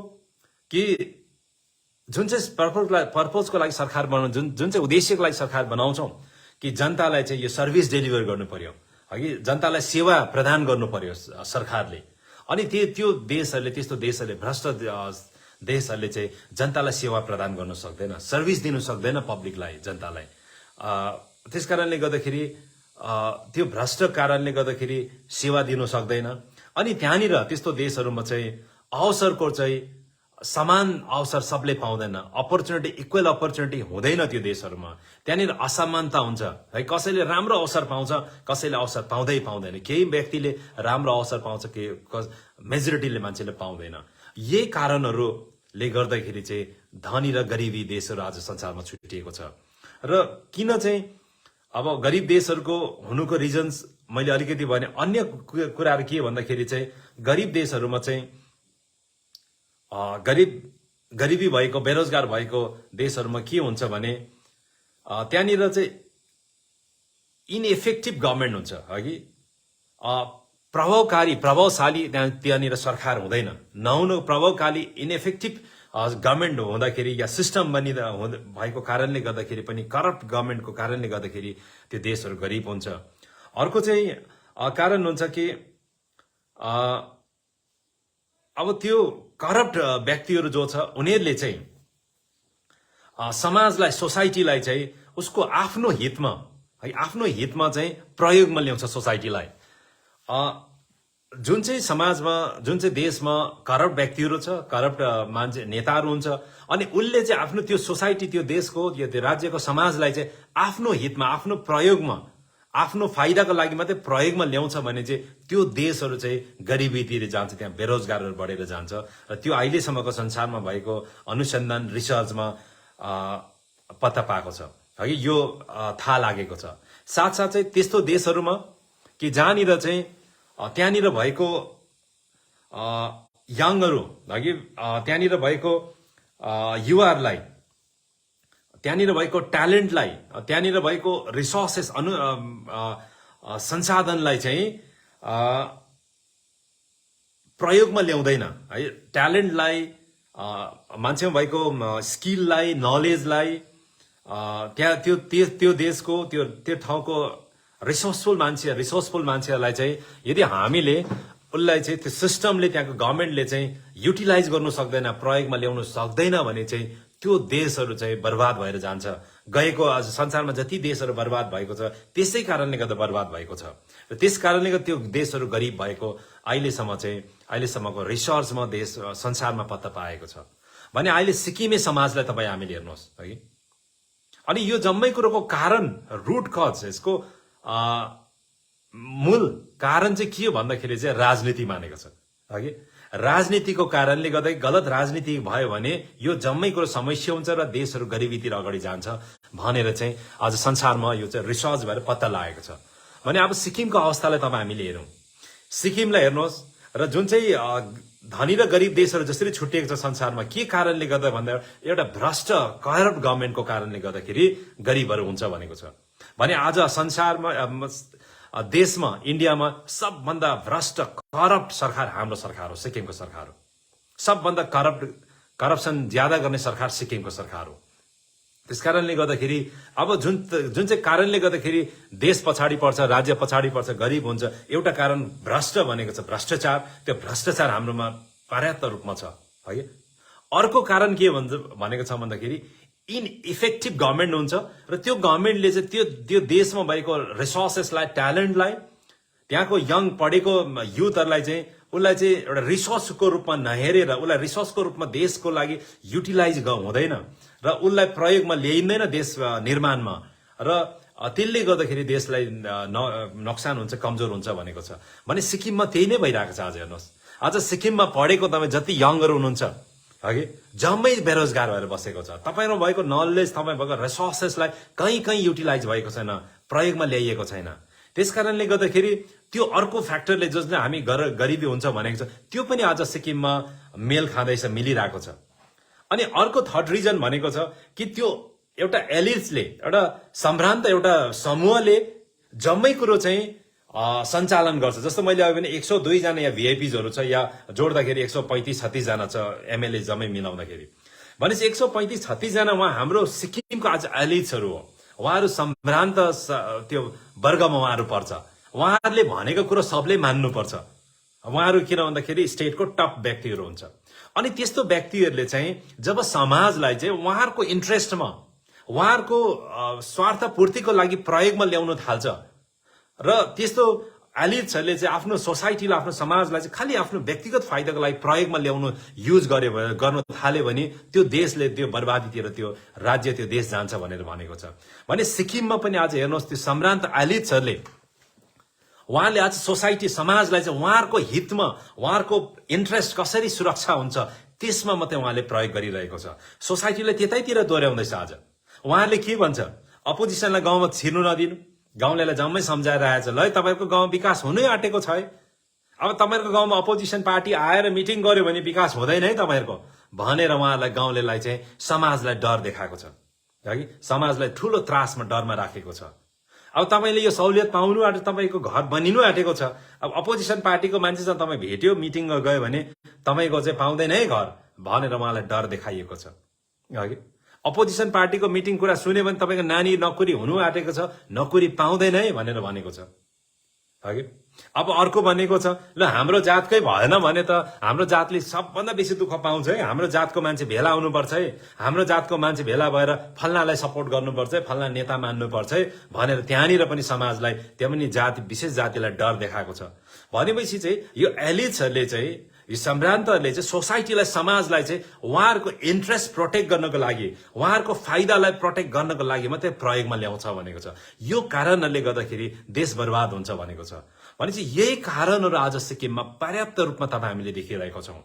कि जुन चाहिँ पर्पजको लागि सरकार बनाउँ, जुन चाहिँ उद्देश्यको लागि सरकार बनाउँछौँ कि जनतालाई चाहिँ यो सर्भिस डेलिभर गर्नु पर्यो, हगि जनतालाई सेवा प्रदान गर्नु पर्यो सरकारले। अनि त्यो देशहरूले, त्यस्तो देशहरूले, भ्रष्ट देशहरूले चाहिँ जनतालाई सेवा प्रदान गर्न सक्दैन, सर्भिस दिनु सक्दैन पब्लिकलाई, जनतालाई। त्यसकारणले गर्दाखेरि त्यो भ्रष्ट कारणले गर्दाखेरि सेवा दिनु सक्दैन। अनि त्यहाँनिर त्यस्तो देशहरूमा चाहिँ अवसरको चाहिँ समान अवसर सबले पाउँदैन, अपर्च्युनिटी, इक्वल अपर्च्युनिटी हुँदैन त्यो देशहरूमा। त्यहाँनिर असमानता हुन्छ है, कसैले राम्रो अवसर पाउँछ, कसैले अवसर पाउँदैन। केही व्यक्तिले राम्रो अवसर पाउँछ, मेजोरिटीले मान्छेले पाउँदैन। यही कारणहरूले गर्दाखेरि चाहिँ धनी र गरिबी देशहरू आज संसारमा छुटिएको छ। र किन चाहिँ अब गरिब देशहरूको हुनुको रिजन्स मैले अलिकति भने, अन्य कुराहरू के भन्दाखेरि चाहिँ गरिब देशहरूमा चाहिँ गरिबी भएको, बेरोजगार भएको देशहरूमा के हुन्छ भने त्यहाँनिर चाहिँ इनइफेक्टिभ गभर्मेन्ट हुन्छ, हगि प्रभावशाली त्यहाँनिर सरकार हुँदैन। नहुनु प्रभावकारी इनइफेक्टिभ गभर्मेन्ट हुँदाखेरि या सिस्टम भएको कारणले गर्दाखेरि पनि, करप्ट गभर्मेन्टको कारणले गर्दाखेरि त्यो देशहरू गरिब हुन्छ। अर्को चाहिँ कारण हुन्छ कि अब त्यो करप्ट व्यक्तिहरू जो छ उनीहरूले चाहिँ समाजलाई, सोसाइटीलाई चाहिँ उसको आफ्नो हितमा है, आफ्नो हितमा चाहिँ प्रयोगमा ल्याउँछ सोसाइटीलाई। जुन चाहिँ समाजमा, जुन चाहिँ देशमा करप्ट व्यक्तिहरू छ, करप्ट मान्छे, नेताहरू हुन्छ, अनि उसले चाहिँ आफ्नो त्यो सोसाइटी, त्यो देशको, त्यो राज्यको, समाजलाई चाहिँ आफ्नो हितमा, आफ्नो प्रयोगमा, आफ्नो फाइदाको लागि मात्रै प्रयोगमा ल्याउँछ भने चाहिँ त्यो देशहरू चाहिँ गरिबीतिर जान्छ, त्यहाँ बेरोजगारहरू बढेर जान्छ। र त्यो अहिलेसम्मको संसारमा भएको अनुसन्धान रिसर्चमा पत्ता पाएको छ, है, यो थाहा लागेको छ। साथसाथ चाहिँ त्यस्तो देशहरूमा कि जहाँनिर चाहिँ त्यहाँनिर भएको यङहरू, हगि त्यहाँनिर भएको युवाहरूलाई, त्यहाँनिर भएको ट्यालेन्टलाई, त्यहाँनिर भएको रिसोर्सेस, संसाधनलाई चाहिँ प्रयोगमा ल्याउँदैन है। ट्यालेन्टलाई, मान्छेमा भएको स्किललाई, नलेजलाई, त्यहाँ त्यो देशको, त्यो ठाउँको रिसोर्सफुल मान्छेहरूलाई चाहिँ यदि हामीले उसलाई चाहिँ त्यो सिस्टमले, त्यहाँको गभर्मेन्टले चाहिँ युटिलाइज गर्नु सक्दैन, प्रयोगमा ल्याउनु सक्दैन भने चाहिँ त्यो देशहरू चाहिँ बर्बाद भएर जान्छ। गएको आज संसारमा जति देशहरू बर्बाद भएको छ त्यसै कारणले गर्दा बर्बाद भएको छ। र त्यस कारणले गर्दा त्यो देशहरू गरिब भएको अहिलेसम्मको रिसर्चमा देश संसारमा पत्ता पाएको छ। भने अहिले सिक्किमे समाजलाई तपाईँ हामीले हेर्नुहोस् है। अनि यो जम्मै कुरोको कारण, रुट कज, यसको मूल कारण चाहिँ के हो भन्दाखेरि चाहिँ राजनीति मानेको छ, हगि राजनीतिको कारणले गर्दा गलत राजनीति भयो भने यो जम्मै कुरो समस्या हुन्छ र देशहरू गरिबीतिर अगाडि जान्छ भनेर चाहिँ आज संसारमा यो चाहिँ रिसर्च भएर पत्ता लागेको छ। भने अब सिक्किमको अवस्थालाई तपाईँ हामीले हेरौँ, सिक्किमलाई हेर्नुहोस्, र जुन चाहिँ धनी र गरिब देशहरू जसरी छुट्टिएको छ संसारमा, के कारणले गर्दा भन्दा एउटा भ्रष्ट करप्ट गभर्मेन्टको कारणले गर्दाखेरि गरिबहरू हुन्छ भनेको छ। भने आज संसारमा, देशमा, इन्डियामा सबभन्दा भ्रष्ट करप्ट सरकार हाम्रो सरकार हो, सिक्किमको सरकार हो। सबभन्दा करप्सन ज्यादा गर्ने सरकार सिक्किमको सरकार हो। त्यसकारणले गर्दाखेरि अब जुन चाहिँ कारणले गर्दाखेरि देश पछाडि पर्छ, राज्य पछाडि पर्छ, गरिब हुन्छ, एउटा कारण भ्रष्ट भनेको छ, भ्रष्टाचार। त्यो भ्रष्टाचार हाम्रोमा पर्याप्त रूपमा छ है। अर्को कारण के भनेको छ भन्दाखेरि इनइफेक्टिभ गभर्मेन्ट हुन्छ र त्यो गभर्मेन्टले चाहिँ त्यो देशमा भएको रिसोर्सेसलाई, ट्यालेन्टलाई, त्यहाँको यङ पढेको युथहरूलाई चाहिँ उसलाई चाहिँ एउटा रिसोर्सको रूपमा नहेरेर उसलाई रिसोर्सको रूपमा देशको लागि युटिलाइज हुँदैन र उसलाई प्रयोगमा ल्याइँदैन देश निर्माणमा, र त्यसले गर्दाखेरि देशलाई नोक्सान हुन्छ, कमजोर हुन्छ भनेको छ। भने सिक्किममा त्यही नै भइरहेको छ। आज हेर्नुहोस्, आज सिक्किममा पढेको तपाईँ जति यङहरू हुनुहुन्छ हगि जम्मै बेरोजगार भएर बसेको छ। तपाईँमा भएको नलेज, तपाईँ भएको रिसोर्सेसलाई कहीँ युटिलाइज भएको छैन, प्रयोगमा ल्याइएको छैन। त्यस कारणले गर्दाखेरि त्यो अर्को फ्याक्टरले जसले हामी गरिबी हुन्छ भनेको छ त्यो पनि आज सिक्किममा मेल खाँदैछ, मिलिरहेको छ। अनि अर्को थर्ड रिजन भनेको छ कि त्यो एउटा एलिट्सले, एउटा सम्भ्रान्त एउटा समूहले जम्मै कुरो चाहिँ सञ्चालन गर्छ। जस्तो मैले अघि भने 102 जना या भिआइपिजहरू छ, या जोड्दाखेरि 135-36 जना छ, एमएलए जम्मै मिलाउँदाखेरि। भनेपछि 135-36 जना उहाँ हाम्रो सिक्किमको आज एलिट्सहरू हो। उहाँहरू सम्भ्रान्त त्यो वर्गमा उहाँहरू पर्छ। उहाँहरूले भनेको कुरो सबले मान्नुपर्छ। उहाँहरू किन भन्दाखेरि स्टेटको टप व्यक्तिहरू हुन्छ। अनि त्यस्तो व्यक्तिहरूले चाहिँ जब समाजलाई चाहिँ उहाँहरूको इन्ट्रेस्टमा, उहाँहरूको स्वार्थ पूर्तिको लागि प्रयोगमा ल्याउन थाल्छ र त्यस्तो एलिट्सहरूले चाहिँ आफ्नो सोसाइटीलाई, आफ्नो समाजलाई चाहिँ खालि आफ्नो व्यक्तिगत फाइदाको लागि प्रयोगमा ल्याउनु युज गर्नु थाल्यो भने त्यो देशले त्यो बर्बादीतिर, त्यो राज्य, त्यो देश जान्छ भनेर भनेको छ। भने सिक्किममा पनि आज हेर्नुहोस् त्यो सम्भ्रान्त एलिट्सहरूले उहाँले आज सोसाइटी, समाजलाई चाहिँ उहाँहरूको हितमा, उहाँहरूको इन्ट्रेस्ट कसरी सुरक्षा हुन्छ त्यसमा मात्रै उहाँले प्रयोग गरिरहेको छ। सोसाइटीलाई त्यतैतिर दोहोऱ्याउँदैछ। आज उहाँहरूले के भन्छ, अपोजिसनलाई गाउँमा छिर्नु नदिनु, गाउँलेलाई जम्मै सम्झाएर आएछ, ल तपाईँको गाउँ विकास हुनै आँटेको छ है, अब तपाईँहरूको गाउँमा अपोजिसन पार्टी आएर मिटिङ गर्यो भने विकास हुँदैन है तपाईँहरूको भनेर उहाँहरूलाई, गाउँलेलाई चाहिँ समाजलाई डर देखाएको छ कि समाजलाई ठुलो त्रासमा, डरमा राखेको छ। अब तपाईँले यो सहुलियत पाउनु आँट्यो, तपाईँको घर बनिनु आँटेको छ। अब अपोजिसन पार्टीको मान्छेसँग तपाईँ भेट्यो, मिटिङ गयो भने तपाईँको चाहिँ पाउँदैन है घर भनेर उहाँलाई डर देखाइएको छ। अघि अपोजिसन पार्टीको मिटिङ कुरा सुन्यो भने तपाईँको नानी नोकरी हुनु आँटेको छ, नोकरी पाउँदैन है भनेर भनेको छ। अघि अब अर्को भनेको छ, ल हाम्रो जातकै भएन भने त हाम्रो जातले सबभन्दा बेसी दुःख पाउँछ है, हाम्रो जातको मान्छे भेला हुनुपर्छ है, हाम्रो जातको मान्छे भेला भएर फल्नालाई सपोर्ट गर्नुपर्छ है, फल्ना नेता मान्नुपर्छ है भनेर त्यहाँनिर पनि समाजलाई, त्यहाँ पनि जाति, विशेष जातिलाई डर देखाएको छ। भनेपछि चाहिँ यो एलिट्सहरूले चाहिँ, यो सम्भ्रान्तहरूले चाहिँ सोसाइटीलाई, समाजलाई चाहिँ उहाँहरूको इन्ट्रेस्ट प्रोटेक्ट गर्नको लागि, उहाँहरूको फाइदालाई प्रोटेक्ट गर्नको लागि मात्रै प्रयोगमा ल्याउँछ भनेको छ। यो कारणहरूले गर्दाखेरि देश बर्बाद हुन्छ भनेको छ। भनेपछि यही कारणहरू आज सिक्किममा पर्याप्त रूपमा तपाईँ हामीले देखिरहेको छौँ।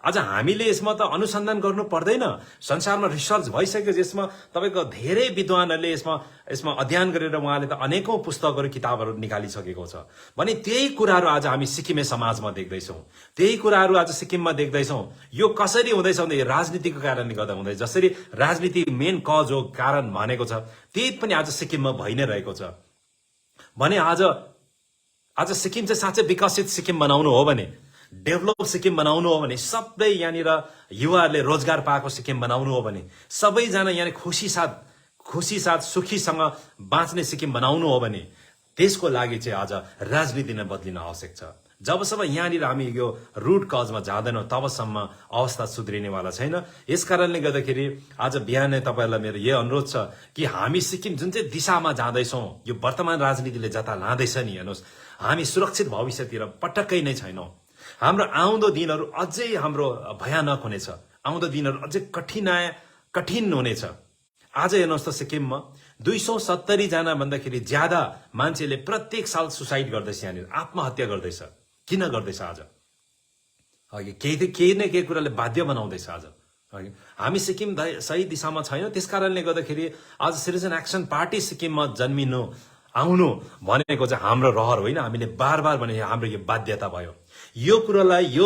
आज हामीले यसमा त अनुसन्धान गर्नु पर्दैन, संसारमा रिसर्च भइसक्यो, यसमा तपाईँको धेरै विद्वानहरूले यसमा अध्ययन गरेर उहाँले त अनेकौं पुस्तकहरू, किताबहरू निकालिसकेको छ। भने त्यही कुराहरू आज हामी सिक्किमे समाजमा देख्दैछौँ, त्यही कुराहरू आज सिक्किममा देख्दैछौँ। यो कसरी हुँदैछ भन्दा यो राजनीतिको कारणले गर्दा हुँदैछ। जसरी राजनीति मेन कज हो, कारण भनेको छ, त्यही पनि आज सिक्किममा भइ नै रहेको छ। भने आज सिक्किम चाहिँ साँच्चै विकसित सिक्किम बनाउनु हो भने, डेभलप सिक्किम बनाउनु हो भने, सबै यहाँनिर युवाहरूले रोजगार पाएको सिक्किम बनाउनु हो भने, सबैजना यहाँ खुसी साथ सुखीसँग बाँच्ने सिक्किम बनाउनु हो भने त्यसको लागि चाहिँ आज राजनीति नै बदलिन आवश्यक छ। जबसम्म यहाँनिर हामी यो रुट कजमा जाँदैनौँ तबसम्म अवस्था सुध्रिनेवाला छैन। यस कारणले गर्दाखेरि आज बिहानै तपाईँहरूलाई मेरो यही अनुरोध छ कि हामी सिक्किम जुन चाहिँ दिशामा जाँदैछौँ, यो वर्तमान राजनीतिले जता लाँदैछ नि, हेर्नुहोस् हामी सुरक्षित भविष्यतिर पटक्कै नै छैनौँ। हाम्रो आउँदो दिनहरू अझै हाम्रो भयानक हुनेछ, आउँदो दिनहरू अझै कठिन हुनेछ। आज हेर्नुहोस् त सिक्किममा 270 जना भन्दाखेरि ज्यादा मान्छेले प्रत्येक साल सुसाइड गर्दैछ, यहाँनिर आत्महत्या गर्दैछ। किन गर्दैछ? आज अघि केही न केही कुराले बाध्य बनाउँदैछ। आज अघि हामी सिक्किम सही दिशामा छैनौँ। त्यस कारणले गर्दाखेरि आज सिटिजन एक्सन पार्टी सिक्किममा जन्मिनु आउनु भनेको चाहिँ हाम्रो रहर होइन, हामीले बार बार भने हाम्रो यो बाध्यता भयो। यो कुरालाई, यो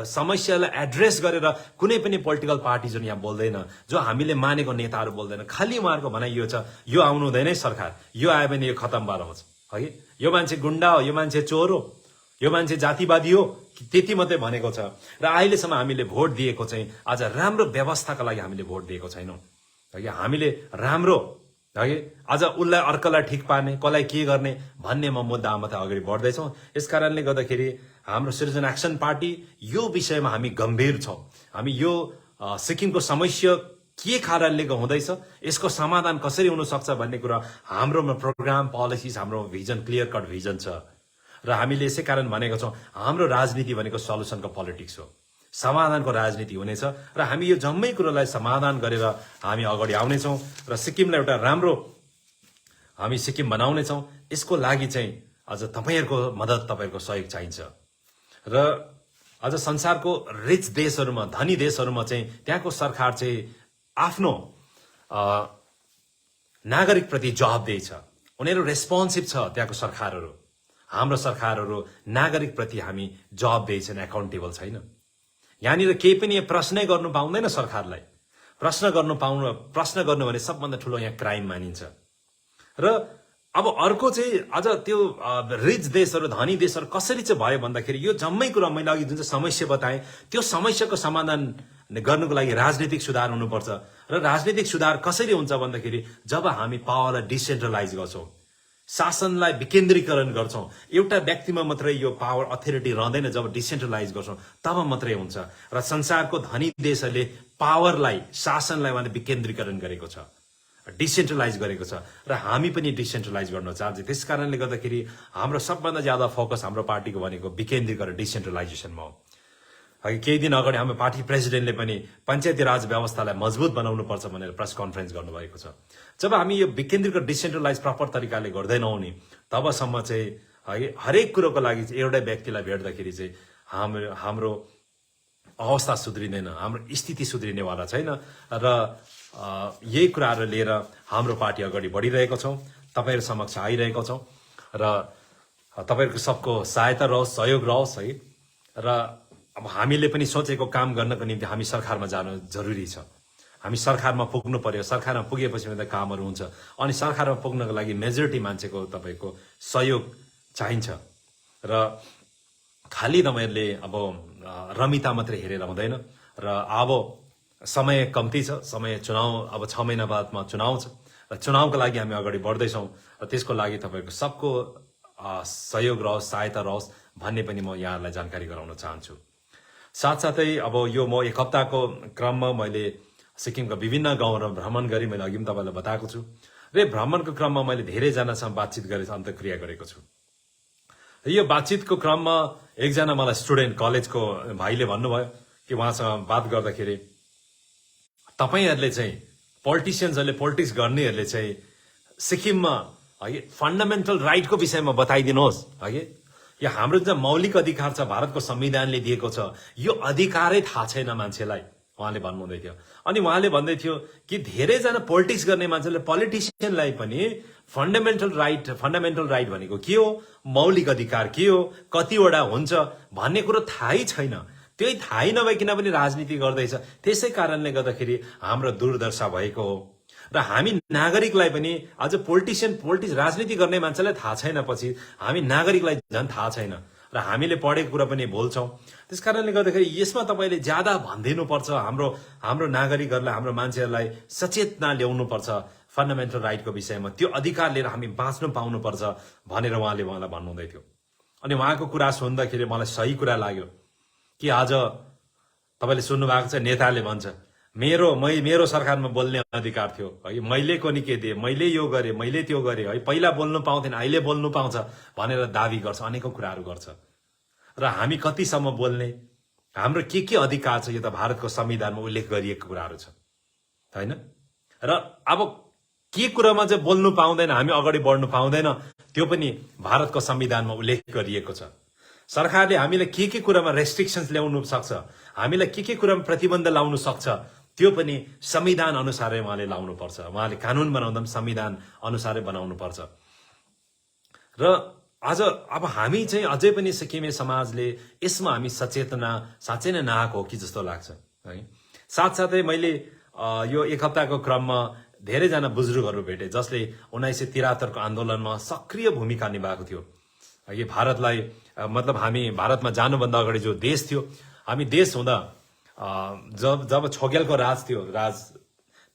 समस्यालाई एड्रेस गरेर कुनै पनि पोलिटिकल पार्टिजहरू यहाँ बोल्दैन, जो हामीले मानेको नेताहरू बोल्दैन। खालि उहाँहरूको भनाइ यो छ, यो आउनु हुँदैन है सरकार, यो आयो भने यो खतम भएर आउँछ, है यो मान्छे गुन्डा हो, यो मान्छे चोर हो, यो मान्छे जातिवादी हो, त्यति मात्रै भनेको छ। र अहिलेसम्म हामीले भोट दिएको चाहिँ आज राम्रो व्यवस्थाको लागि हामीले भोट दिएको छैनौँ। हामीले राम्रो आज उसलाई अर्कोलाई ठिक पार्ने, कसलाई के गर्ने भन्नेमा मुद्दा मात्रै अगाडि बढ्दैछौँ। यस कारणले गर्दाखेरि हाम्रो सिटिजन एक्सन पार्टी यो विषयमा हामी गम्भीर छौँ। हामी यो सिक्किमको के कारणले हुँदैछ, यसको समाधान कसरी हुन सक्छ भन्ने कुरा हाम्रोमा प्रोग्राम, पोलिसिज, हाम्रो भिजन, क्लियर कट भिजन छ। र हामीले यसै कारण भनेको छौँ हाम्रो राजनीति भनेको सल्युसनको पोलिटिक्स हो, समाधानको राजनीति हुनेछ र हामी यो जम्मै कुरोलाई समाधान गरेर हामी अगाडि आउनेछौँ र सिक्किमलाई एउटा राम्रो हामी सिक्किम बनाउनेछौँ। यसको लागि चाहिँ अझ तपाईँहरूको मद्दत, तपाईँहरूको सहयोग चाहिन्छ। र अझ संसारको रिच देशहरूमा, धनी देशहरूमा चाहिँ त्यहाँको सरकार चाहिँ आफ्नो नागरिकप्रति जवाबदेही छ, उनीहरू रेस्पोन्सिभ छ त्यहाँको सरकारहरू। हाम्रो सरकारहरू नागरिकप्रति हामी जवाबदेही छैन, एकाउन्टेबल छैन। यहाँनिर केही पनि प्रश्नै गर्नु पाउँदैन सरकारलाई। प्रश्न गर्नु भने सबभन्दा ठुलो यहाँ क्राइम मानिन्छ। र अब अर्को चाहिँ अझ त्यो रिच देशहरू, धनी देशहरू कसरी चाहिँ भयो भन्दाखेरि यो जम्मै कुरा मैले अघि जुन चाहिँ समस्या बताएँ, त्यो समस्याको समाधान गर्नुको लागि राजनीतिक सुधार हुनुपर्छ। र राजनीतिक सुधार कसरी हुन्छ भन्दाखेरि जब हामी पावरलाई डिसेन्ट्रलाइज गर्छौँ, शासनलाई विकेन्द्रीकरण गर्छौँ, एउटा व्यक्तिमा मात्रै यो पावर, अथोरिटी रहँदैन। जब डिसेन्ट्रलाइज गर्छौँ तब मात्रै हुन्छ। र संसारको धनी देशहरूले पावरलाई, शासनलाई उहाँले विकेन्द्रीकरण गरेको छ, डिसेन्ट्रलाइज गरेको छ। र हामी पनि डिसेन्ट्रलाइज गर्न चाहन्छौँ। त्यस कारणले गर्दाखेरि हाम्रो सबभन्दा ज्यादा फोकस हाम्रो पार्टीको भनेको विकेन्द्रीकरण, डिसेन्ट्रलाइजेसनमा हो। अघि केही दिन अगाडि हाम्रो पार्टी प्रेसिडेन्टले पनि पञ्चायती राज व्यवस्थालाई मजबुत बनाउनुपर्छ भनेर प्रेस कन्फरेन्स गर्नुभएको छ। जब हामी यो विकेन्द्रीकरण, डिसेन्ट्रलाइज प्रपर तरिकाले गर्दैनौँ नि तबसम्म चाहिँ हरेक कुरोको लागि चाहिँ एउटै व्यक्तिलाई भेट्दाखेरि चाहिँ हाम्रो अवस्था सुध्रिँदैन, हाम्रो स्थिति सुध्रिनेवाला छैन। र यही कुराहरू लिएर हाम्रो पार्टी अगाडि बढिरहेको छौँ, तपाईँहरू समक्ष आइरहेको छौँ। र तपाईँहरूको सबको सहायता रहोस्, सहयोग रहोस् है। र अब हामीले पनि सोचेको काम गर्नको निम्ति हामी सरकारमा जानु जरुरी छ। हामी सरकारमा पुग्नु पर्यो। सरकारमा पुगेपछि मात्रै कामहरू हुन्छ। अनि सरकारमा पुग्नको लागि मेजोरिटी मान्छेको तपाईँको सहयोग चाहिन्छ। र खालि तपाईँहरूले अब रमिता मात्रै हेरेर हुँदैन। र अब समय कम्ती छ, चुनाव अब 6 महिना बादमा चुनाव छ। र चुनावको लागि हामी अगाडि बढ्दैछौँ। र त्यसको लागि तपाईँहरूको सबको सहयोग रहोस्, सहायता रहोस् भन्ने पनि म यहाँहरूलाई जानकारी गराउन चाहन्छु। साथसाथै अब यो म एक हप्ताको क्रममा मैले सिक्किमका विभिन्न गाउँहरू भ्रमण गरी मैले अघि पनि तपाईँलाई बताएको छु। र भ्रमणको क्रममा मैले धेरैजनासँग बातचित गरेर अन्तर्क्रिया गरेको छु। यो बातचितको क्रममा एकजना मलाई स्टुडेन्ट, कलेजको भाइले भन्नुभयो कि उहाँसँग बात गर्दाखेरि तपाईँहरूले चाहिँ पोलिटिसियन्सहरूले, पोलिटिक्स गर्नेहरूले चाहिँ सिक्किममा फन्डामेन्टल राइटको विषयमा बताइदिनुहोस्। यो हाम्रो जुन मौलिक अधिकार छ, भारतको संविधानले दिएको छ, यो अधिकारै थाहा छैन मान्छेलाई, उहाँले भन्नुहुँदै थियो। अनि उहाँले भन्दै थियो कि धेरैजना पोलिटिक्स गर्ने मान्छेले पोलिटिसियनलाई पनि फन्डामेन्टल राइट भनेको के हो, मौलिक अधिकार के हो, कतिवटा हुन्छ भन्ने कुरो थाहै छैन। त्यही थाहै नभइकन पनि राजनीति गर्दैछ। त्यसै कारणले गर्दाखेरि हाम्रो दुर्दशा भएको हो। र हामी नागरिकलाई पनि अझ पोलिटिक्स राजनीति गर्ने मान्छेलाई थाहा छैन, पछि हामी नागरिकलाई झन् थाहा छैन। र हामीले पढेको कुरा पनि भुल्छौँ। त्यस कारणले गर्दाखेरि यसमा तपाईँले ज्यादा भनिदिनुपर्छ। हाम्रो नागरिकहरूलाई, हाम्रो मान्छेहरूलाई सचेतना ल्याउनुपर्छ फन्डामेन्टल राइटको विषयमा। त्यो अधिकार लिएर हामी बाँच्नु पाउनुपर्छ भनेर उहाँले मलाई भन्नुहुँदै थियो। अनि उहाँको कुरा सुन्दाखेरि मलाई सही कुरा लाग्यो कि आज तपाईँले सुन्नुभएको छ, नेताले भन्छ मेरो सरकारमा बोल्ने अधिकार थियो है, मैले कोनी के दिएँ, मैले यो गरेँ, मैले त्यो गरेँ है, पहिला बोल्नु पाउँथेन, अहिले बोल्नु पाउँछ भनेर दावी गर्छ, अनेकौं कुराहरू गर्छ। र हामी कतिसम्म बोल्ने, हाम्रो के अधिकार छ, यो त भारतको संविधानमा उल्लेख गरिएको कुराहरू छ हैन। र अब के कुरामा चाहिँ बोल्नु पाउँदैन, हामी अगाडि बढ्नु पाउँदैन, त्यो पनि भारतको संविधानमा उल्लेख गरिएको छ। सरकारले हामीलाई के कुरामा रेस्ट्रिक्सन्स ल्याउनु सक्छ, हामीलाई के कुरामा प्रतिबन्ध लाउनु सक्छ, त्यो पनि संविधान अनुसारै उहाँले लाउनु पर्छ। उहाँले कानुन बनाउँदा पनि संविधान अनुसारै बनाउनु पर्छ। र आज अब हामी चाहिँ अझै पनि सिक्किमे समाजले यसमा हामी सचेतना साँच्चै नै नआएको हो कि जस्तो लाग्छ है। साथसाथै मैले यो एक हप्ताको क्रममा धेरैजना बुजुर्गहरू भेटे जसले 1973 को आन्दोलनमा सक्रिय भूमिका निभाएको थियो। यो भारतलाई मतलब हामी भारतमा जानुभन्दा अगाडि जो देश थियो, हामी देश हुँदा जब छोगेलको राज थियो,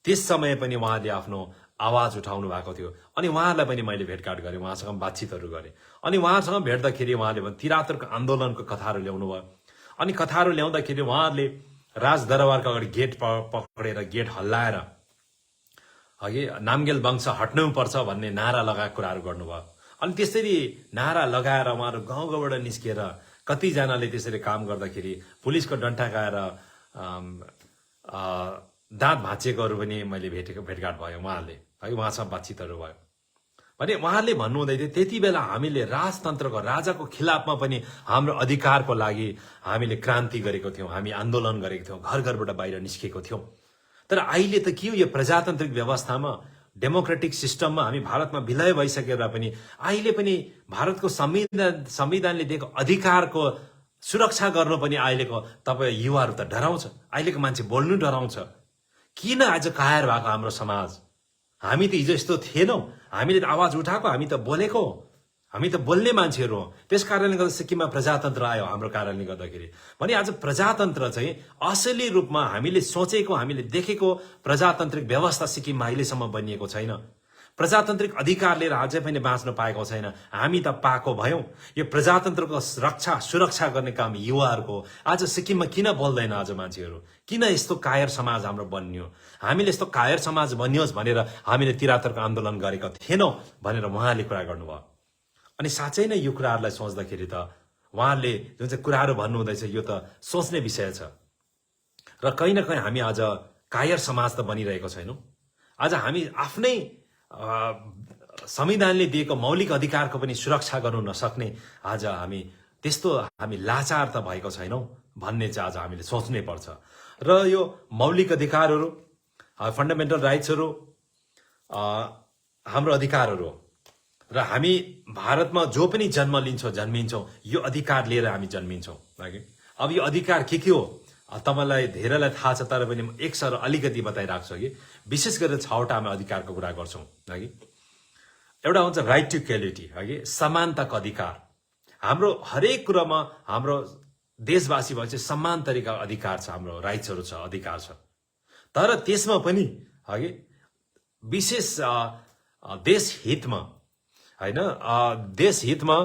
त्यस समय पनि उहाँले आफ्नो आवाज उठाउनु भएको थियो। अनि उहाँलाई पनि मैले भेटघाट गरेँ, उहाँसँग बातचितहरू गरेँ। अनि उहाँसँग भेट्दाखेरि उहाँले 73 को आन्दोलनको कथाहरू ल्याउनु भयो। अनि कथाहरू ल्याउँदाखेरि उहाँहरूले राजदरबारको अगाडि गेट पक्रेर गेट हल्लाएर अघि नामगेल वंश हट्नुपर्छ भन्ने नारा लगाएको कुराहरू गर्नुभयो। अनि त्यसरी नारा लगाएर उहाँहरू गाउँ गाउँबाट निस्किएर कतिजनाले त्यसरी काम गर्दाखेरि पुलिसको डन्ठा खाएर दाँत भाँचिएकोहरू पनि मैले भेटघाट भयो उहाँहरूले है, उहाँसँग बातचितहरू भयो भने उहाँहरूले भन्नुहुँदै थियो त्यति बेला हामीले राजतन्त्रको राजाको खिलाफमा पनि हाम्रो अधिकारको लागि हामीले क्रान्ति गरेको थियौँ, हामी आन्दोलन गरेको थियौँ, घर घरबाट बाहिर निस्केको थियौँ। तर अहिले त के हो, यो प्रजातान्त्रिक व्यवस्थामा डेमोक्रेटिक सिस्टममा हामी भारतमा विलय भइसकेर पनि अहिले पनि भारतको संविधानले दिएको अधिकारको सुरक्षा गर्नु पनि अहिलेको तपाईँ युवाहरू त डराउँछ, अहिलेको मान्छे बोल्नु डराउँछ। किन आज कायर भएको हाम्रो समाज? हामी त हिजो यस्तो थिएनौँ, हामीले त आवाज उठाएको, हामी त बोलेको, हामी त बोल्ने मान्छेहरू हौँ। त्यस कारणले गर्दा सिक्किममा प्रजातन्त्र आयो हाम्रो कारणले गर्दाखेरि। भने आज प्रजातन्त्र चाहिँ असली रूपमा हामीले सोचेको, हामीले देखेको प्रजातान्त्रिक व्यवस्था सिक्किममा अहिलेसम्म बनिएको छैन। प्रजातान्त्रिक अधिकार लिएर अझै पनि बाँच्न पाएको छैन। हामी त पाएको भयौँ। यो प्रजातन्त्रको रक्षा सुरक्षा गर्ने काम युवाहरूको। आज सिक्किममा किन बोल्दैन आज मान्छेहरू? किन यस्तो कायर समाज हाम्रो बन्यो? हामीले यस्तो कायर समाज बनियोस् भनेर हामीले 73 आन्दोलन गरेका थिएनौँ भनेर उहाँले कुरा गर्नुभयो। अनि साँच्चै नै यो कुराहरूलाई सोच्दाखेरि त उहाँहरूले जुन चाहिँ कुराहरू भन्नुहुँदैछ यो त सोच्ने विषय छ। र कहीँ न कहीँ हामी आज कायर समाज त बनिरहेको छैनौँ। आज हामी आफ्नै संविधानले दिएको मौलिक अधिकारको पनि सुरक्षा गर्नु नसक्ने आज त्यस्तो हामी लाचार त भएको छैनौँ भन्ने चाहिँ आज हामीले सोच्नै पर्छ। र यो मौलिक अधिकारहरू, फन्डामेन्टल राइट्सहरू हाम्रो अधिकारहरू हो र हामी भारतमा जो पनि जन्म लिन्छौँ जन्मिन्छौँ यो अधिकार लिएर हामी जन्मिन्छौँ। अब यो अधिकार के हो तपाईँलाई धेरैलाई थाहा छ, तर पनि एक सर अलिकति बताइराख्छु कि विशेष गरेर 6वटा हामी अधिकारको कुरा गर्छौँ कि एउटा हुन्छ राइट टु इक्वालिटी कि समानताको अधिकार। हाम्रो हरेक कुरामा हाम्रो देशवासी भए चाहिँ समान तरिकाको अधिकार छ, हाम्रो राइट्सहरू छ, अधिकार छ। तर त्यसमा पनि कि विशेष देश हितमा हैन, देश हितमा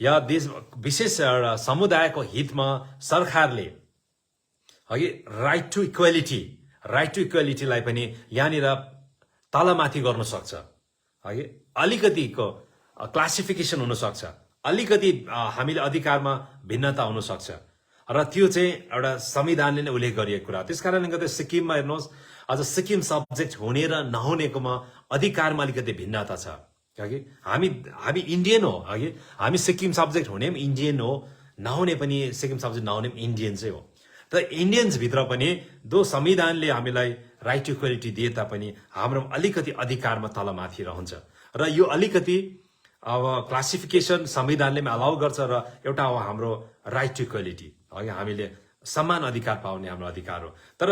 या देश विशेष समुदायको हितमा सरकारले राइट टु इक्वालिटीलाई पनि यहाँनिर तलमाथि गर्न सक्छ। अलिकतिको क्लासिफिकेसन हुन सक्छ, अलिकति हामीले अधिकारमा भिन्नता हुन सक्छ र त्यो चाहिँ एउटा संविधानले नै उल्लेख गरिएको कुरा। त्यसकारणले गर्दा सिक्किममा हेर्नुहोस् आज सिक्किम सब्जेक्ट हुने र नहुनेकोमा अधिकारमा अलिकति भिन्नता छ। हामी इन्डियन हो, हामी सिक्किम सब्जेक्ट हुने पनि इन्डियन हो, नहुने पनि सिक्किम सब्जेक्ट नहुने पनि इन्डियन चाहिँ हो। तर इन्डियन्स भित्र पनि दो संविधानले हामीलाई राइट टु इक्वालिटी दिए तापनि हाम्रो अलिकति अधिकारमा तलमाथि रहन्छ र यो अलिकति अब क्लासिफिकेसन संविधानले पनि अलाउ गर्छ र एउटा हो हाम्रो राइट टु इक्वालिटी, हामीले समान अधिकार पाउने हाम्रो अधिकार हो। तर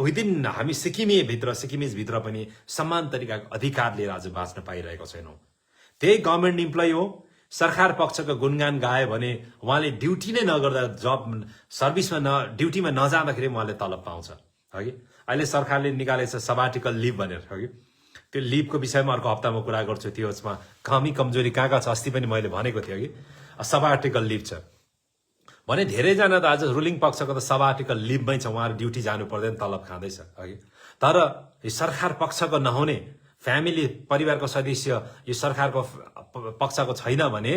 विदिन हामी सिक्किमिज भित्र पनि समान तरिकाको अधिकार लिएर आज बाँच्न पाइरहेको छैनौँ। त्यही गभर्मेन्ट इम्प्लोइ हो, सरकार पक्षको गुणगान गायो भने उहाँले ड्युटी नै नगर्दा सर्भिसमा ड्युटीमा नजाँदाखेरि उहाँले तलब पाउँछ। अहिले सरकारले निकालेको छ सबाटिकल लिभ भनेर। त्यो लिभको विषयमा अर्को हप्तामा कुरा गर्छु। त्यसमा कमी कमजोरी कहाँ छ अस्ति पनि मैले भनेको थिएँ कि सबाटिकल लिभ छ भने धेरैजना त आज रुलिङ पक्षको त सबाटिकल लिभमै छ, उहाँहरू ड्युटी जानु पर्दैन, तलब खाँदैछ। तर यो सरकार पक्षको नहुने फ्यामिली परिवारको सदस्य यो सरकारको पक्षको छैन भने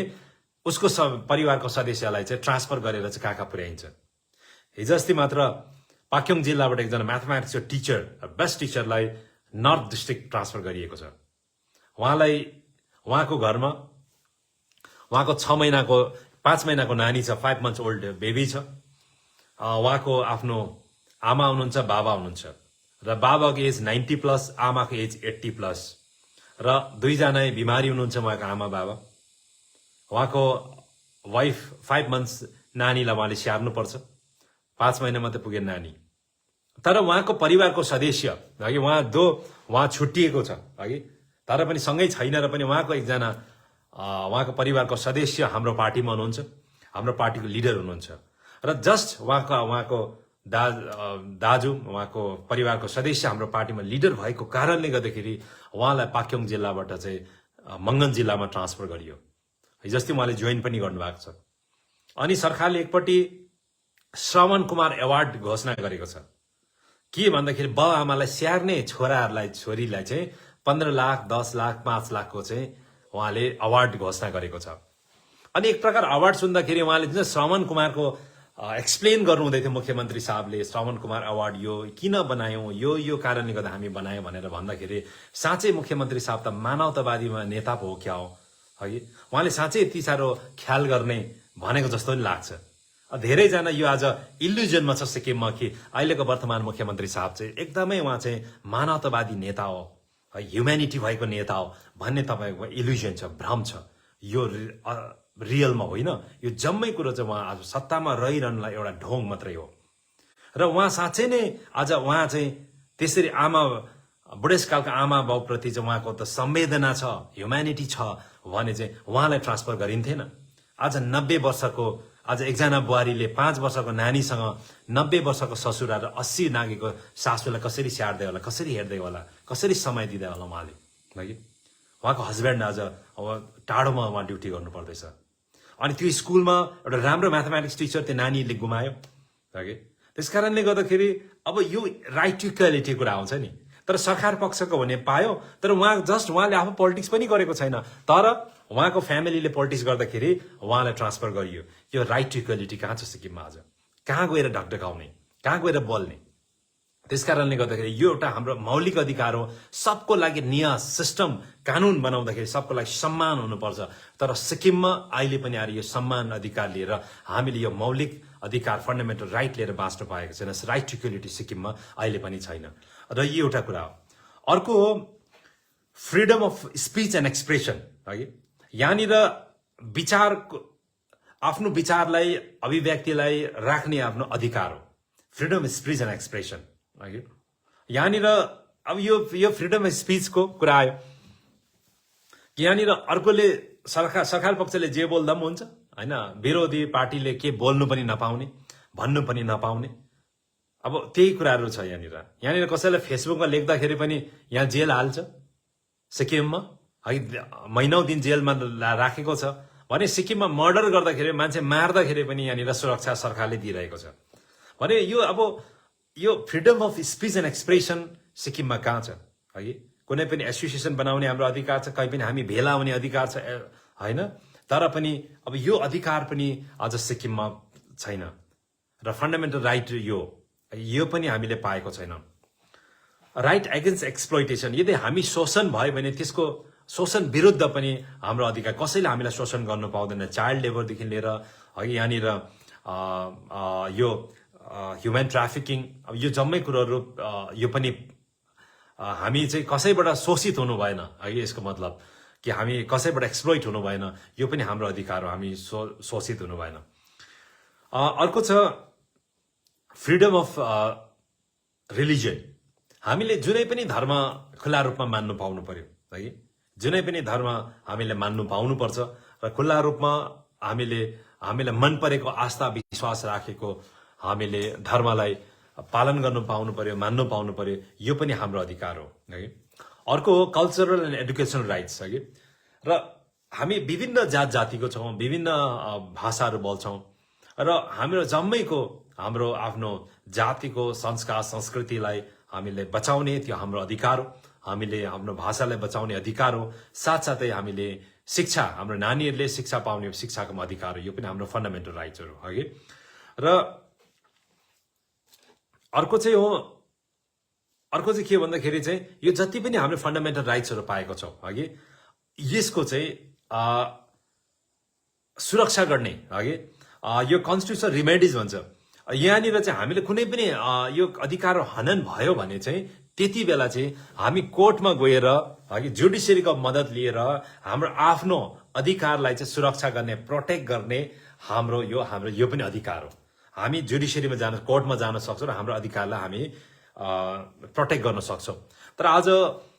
उसको परिवारको सदस्यलाई चाहिँ ट्रान्सफर गरेर चाहिँ कहाँ पुर्याइन्छ। हिजो अस्ति मात्र पाक्योङ जिल्लाबाट एकजना म्याथमेटिक्सको टिचर, बेस्ट टिचरलाई नर्थ डिस्ट्रिक्ट ट्रान्सफर गरिएको छ। उहाँलाई उहाँको घरमा उहाँको 5 महिनाको नानी छ, 5 months ओल्ड बेबी छ। उहाँको आफ्नो आमा हुनुहुन्छ, बाबा हुनुहुन्छ र बाबाको एज 90+, आमाको एज 80+ र दुईजना बिमारी हुनुहुन्छ उहाँको आमा बाबा। उहाँको वाइफ 5 months नानीलाई उहाँले स्याहार्नुपर्छ, 5 महिना मात्रै पुगे नानी। तर उहाँको परिवारको सदस्य उहाँ छुट्टिएको छ तर पनि सँगै छैन र पनि उहाँको एकजना उहाँको परिवारको सदस्य हाम्रो पार्टीमा हुनुहुन्छ, हाम्रो पार्टीको लिडर हुनुहुन्छ र जस्ट उहाँको दाजु उहाँको परिवारको सदस्य हाम्रो पार्टीमा लिडर भएको कारणले गर्दाखेरि उहाँलाई पाक्योङ जिल्लाबाट चाहिँ मङ्गन जिल्लामा ट्रान्सफर गरियो। हिजोस्ति उहाँले जोइन पनि गर्नुभएको छ। अनि सरकारले एकपट्टि श्रवण कुमार अवार्ड घोषणा गरेको छ। के भन्दाखेरि बाउ आमालाई स्याहार्ने छोराहरूलाई छोरीलाई चाहिँ 15 लाख 10 लाख 5 लाखको चाहिँ उहाँले अवार्ड घोषणा गरेको छ। अनि एक प्रकार अवार्ड सुन्दाखेरि उहाँले चाहिँ श्रवण कुमारको एक्सप्लेन गर्नुहुँदै थियो मुख्यमन्त्री साहबले, श्रवण कुमार अवार्ड यो किन बनायौँ, यो कारणले गर्दा हामी बनायौँ भनेर भन्दाखेरि साँच्चै मुख्यमन्त्री साहब त मानवतावादी नेता पो हो क्या हो है। उहाँले साँच्चै यति साह्रो ख्याल गर्ने भनेको जस्तो नि लाग्छ। धेरैजना यो आज इल्युजनमा छ सिक्किममा कि अहिलेको वर्तमान मुख्यमन्त्री साहब चाहिँ एकदमै उहाँ चाहिँ मानवतावादी नेता हो, ह्युम्यानिटी भएको नेता हो भन्ने तपाईँको इल्युजन छ, भ्रम छ। यो रियलमा होइन, यो जम्मै कुरो चाहिँ उहाँ आज सत्तामा रहिरहनुलाई एउटा ढोङ मात्रै हो। र उहाँ साँच्चै नै आज उहाँ चाहिँ त्यसरी आमा बुढेसकालका आमा बाउप्रति चाहिँ उहाँको त संवेदना छ, ह्युम्यानिटी छ भने चाहिँ उहाँलाई ट्रान्सफर गरिन्थेन। आज 90 वर्षको आज एकजना बुहारीले 5 वर्षको नानीसँग 90 वर्षको ससुरा र 80 नागेको सासूलाई कसरी स्याहार्दै होला, कसरी हेर्दै होला, कसरी समय दिँदै होला उहाँले है। उहाँको हस्बेन्ड आज अब टाढोमा उहाँ ड्युटी गर्नु पर्दैछ। अनि त्यो स्कुलमा एउटा राम्रो म्याथमेटिक्स टिचर त्यो नानीले गुमायो है। त्यस कारणले गर्दाखेरि अब यो राइट टु इक्वालिटी कुरा आउँछ नि। तर सरकार पक्षको भने पायो, तर उहाँले आफू पोलिटिक्स पनि गरेको छैन, तर उहाँको फ्यामिलीले पोलिटिक्स गर्दाखेरि उहाँलाई ट्रान्सफर गरियो। यो राइट टु इक्वालिटी कहाँ छ सिक्किममा? आज कहाँ गएर ढकढकाउने, कहाँ गएर बोल्ने? त्यस कारणले गर्दाखेरि यो एउटा हाम्रो मौलिक अधिकार हो। सबको लागि नियम सिस्टम कानुन बनाउँदाखेरि सबको लागि सम्मान हुनुपर्छ। तर सिक्किममा अहिले पनि आएर यो सम्मान अधिकार लिएर हामीले यो मौलिक अधिकार फन्डामेन्टल राइट लिएर बाँच्नु पाएको छैन। राइट टु इक्वालिटी सिक्किममा अहिले पनि छैन। र यो एउटा कुरा हो। अर्को हो freedom of speech and expression है। यहाँनिर आफ्नो विचारलाई अभिव्यक्तिलाई राख्ने आफ्नो अधिकार हो, freedom of speech and expression है। यहाँनिर अब यो फ्रिडम अफ स्पिचको कुरा आयो कि यहाँनिर अर्कोले सरकार पक्षले जे बोल्दा पनि हुन्छ होइन, विरोधी पार्टीले के बोल्नु पनि नपाउने, भन्नु पनि नपाउने। अब त्यही कुराहरू छ यहाँनिर कसैलाई फेसबुकमा लेख्दाखेरि पनि यहाँ जेल हाल्छ सिक्किममा है, महिनौँ दिन जेलमा राखेको छ भने सिक्किममा मर्डर गर्दाखेरि मान्छे मार्दाखेरि पनि यहाँनिर सुरक्षा सरकारले दिइरहेको छ भने यो freedom of speech and expression सिक्किममा कहाँ छ है। कुनै पनि एसोसिएसन बनाउने हाम्रो अधिकार छ, कहीँ पनि हामी भेला हुने अधिकार छ होइन, तर पनि अब यो अधिकार पनि आज सिक्किममा छैन। र फन्डामेन्टल राइट यो पनि हामीले पाएको छैन। राइट एगेन्स्ट एक्सप्लोइटेसन, यदि हामी शोषण भयो भने त्यसको शोषण विरुद्ध पनि हाम्रो अधिकार, कसैले हामीलाई शोषण गर्नु पाउँदैन। चाइल्ड लेबरदेखि लिएर है यहाँनिर यो ह्युमन ट्राफिकिङ, अब यो जम्मै कुरोहरू यो पनि हामी चाहिँ कसैबाट शोषित हुनु भएन है। यसको मतलब कि हामी कसैबाट एक्सप्लोइट हुनु भएन, यो पनि हाम्रो अधिकार हो, हामी शोषित हुनु भएन। अर्को छ फ्रिडम अफ रिलिजन। हामीले जुनै पनि धर्म खुला रूपमा मान्नु पाउनु पर्यो है। जुनै पनि धर्म हामीले मान्नु पाउनुपर्छ र खुल्ला रूपमा हामीलाई मन परेको आस्था विश्वास राखेको हामीले धर्मलाई पालन गर्नु पाउनु पर्यो, मान्नु पाउनु पर्यो। यो पनि हाम्रो अधिकार हो है। अर्को हो कल्चरल एन्ड एडुकेसनल राइट्स है। र हामी विभिन्न जातिको छौँ, विभिन्न भाषाहरू बोल्छौँ र हाम्रो जम्मैको हाम्रो आफ्नो जातिको संस्कार संस्कृतिलाई हामीले बचाउने त्यो हाम्रो अधिकार हो। हामीले हाम्रो भाषालाई बचाउने अधिकार हो। साथसाथै हामीले शिक्षा, हाम्रो नानीहरूले शिक्षा पाउने शिक्षाको अधिकार हो। यो पनि हाम्रो फन्डामेन्टल राइट्सहरू है। र अर्को चाहिँ के भन्दाखेरि चाहिँ यो जति पनि हामीले फन्डामेन्टल राइट्सहरू पाएको छौँ है, यसको चाहिँ सुरक्षा गर्ने है। यो कन्स्टिट्युसनल रिमेडिज भन्छ। यहाँनिर चाहिँ हामीले कुनै पनि यो अधिकार हनन भयो भने चाहिँ त्यति बेला चाहिँ हामी कोर्टमा गएर है जुडिसियरीको मद्दत लिएर हाम्रो आफ्नो अधिकारलाई चाहिँ सुरक्षा गर्ने, प्रोटेक्ट गर्ने हाम्रो यो पनि अधिकार हो। हामी जुडिसियरीमा कोर्टमा जान सक्छौँ र हाम्रो अधिकारलाई हामी प्रोटेक्ट गर्न सक्छौँ। तर आज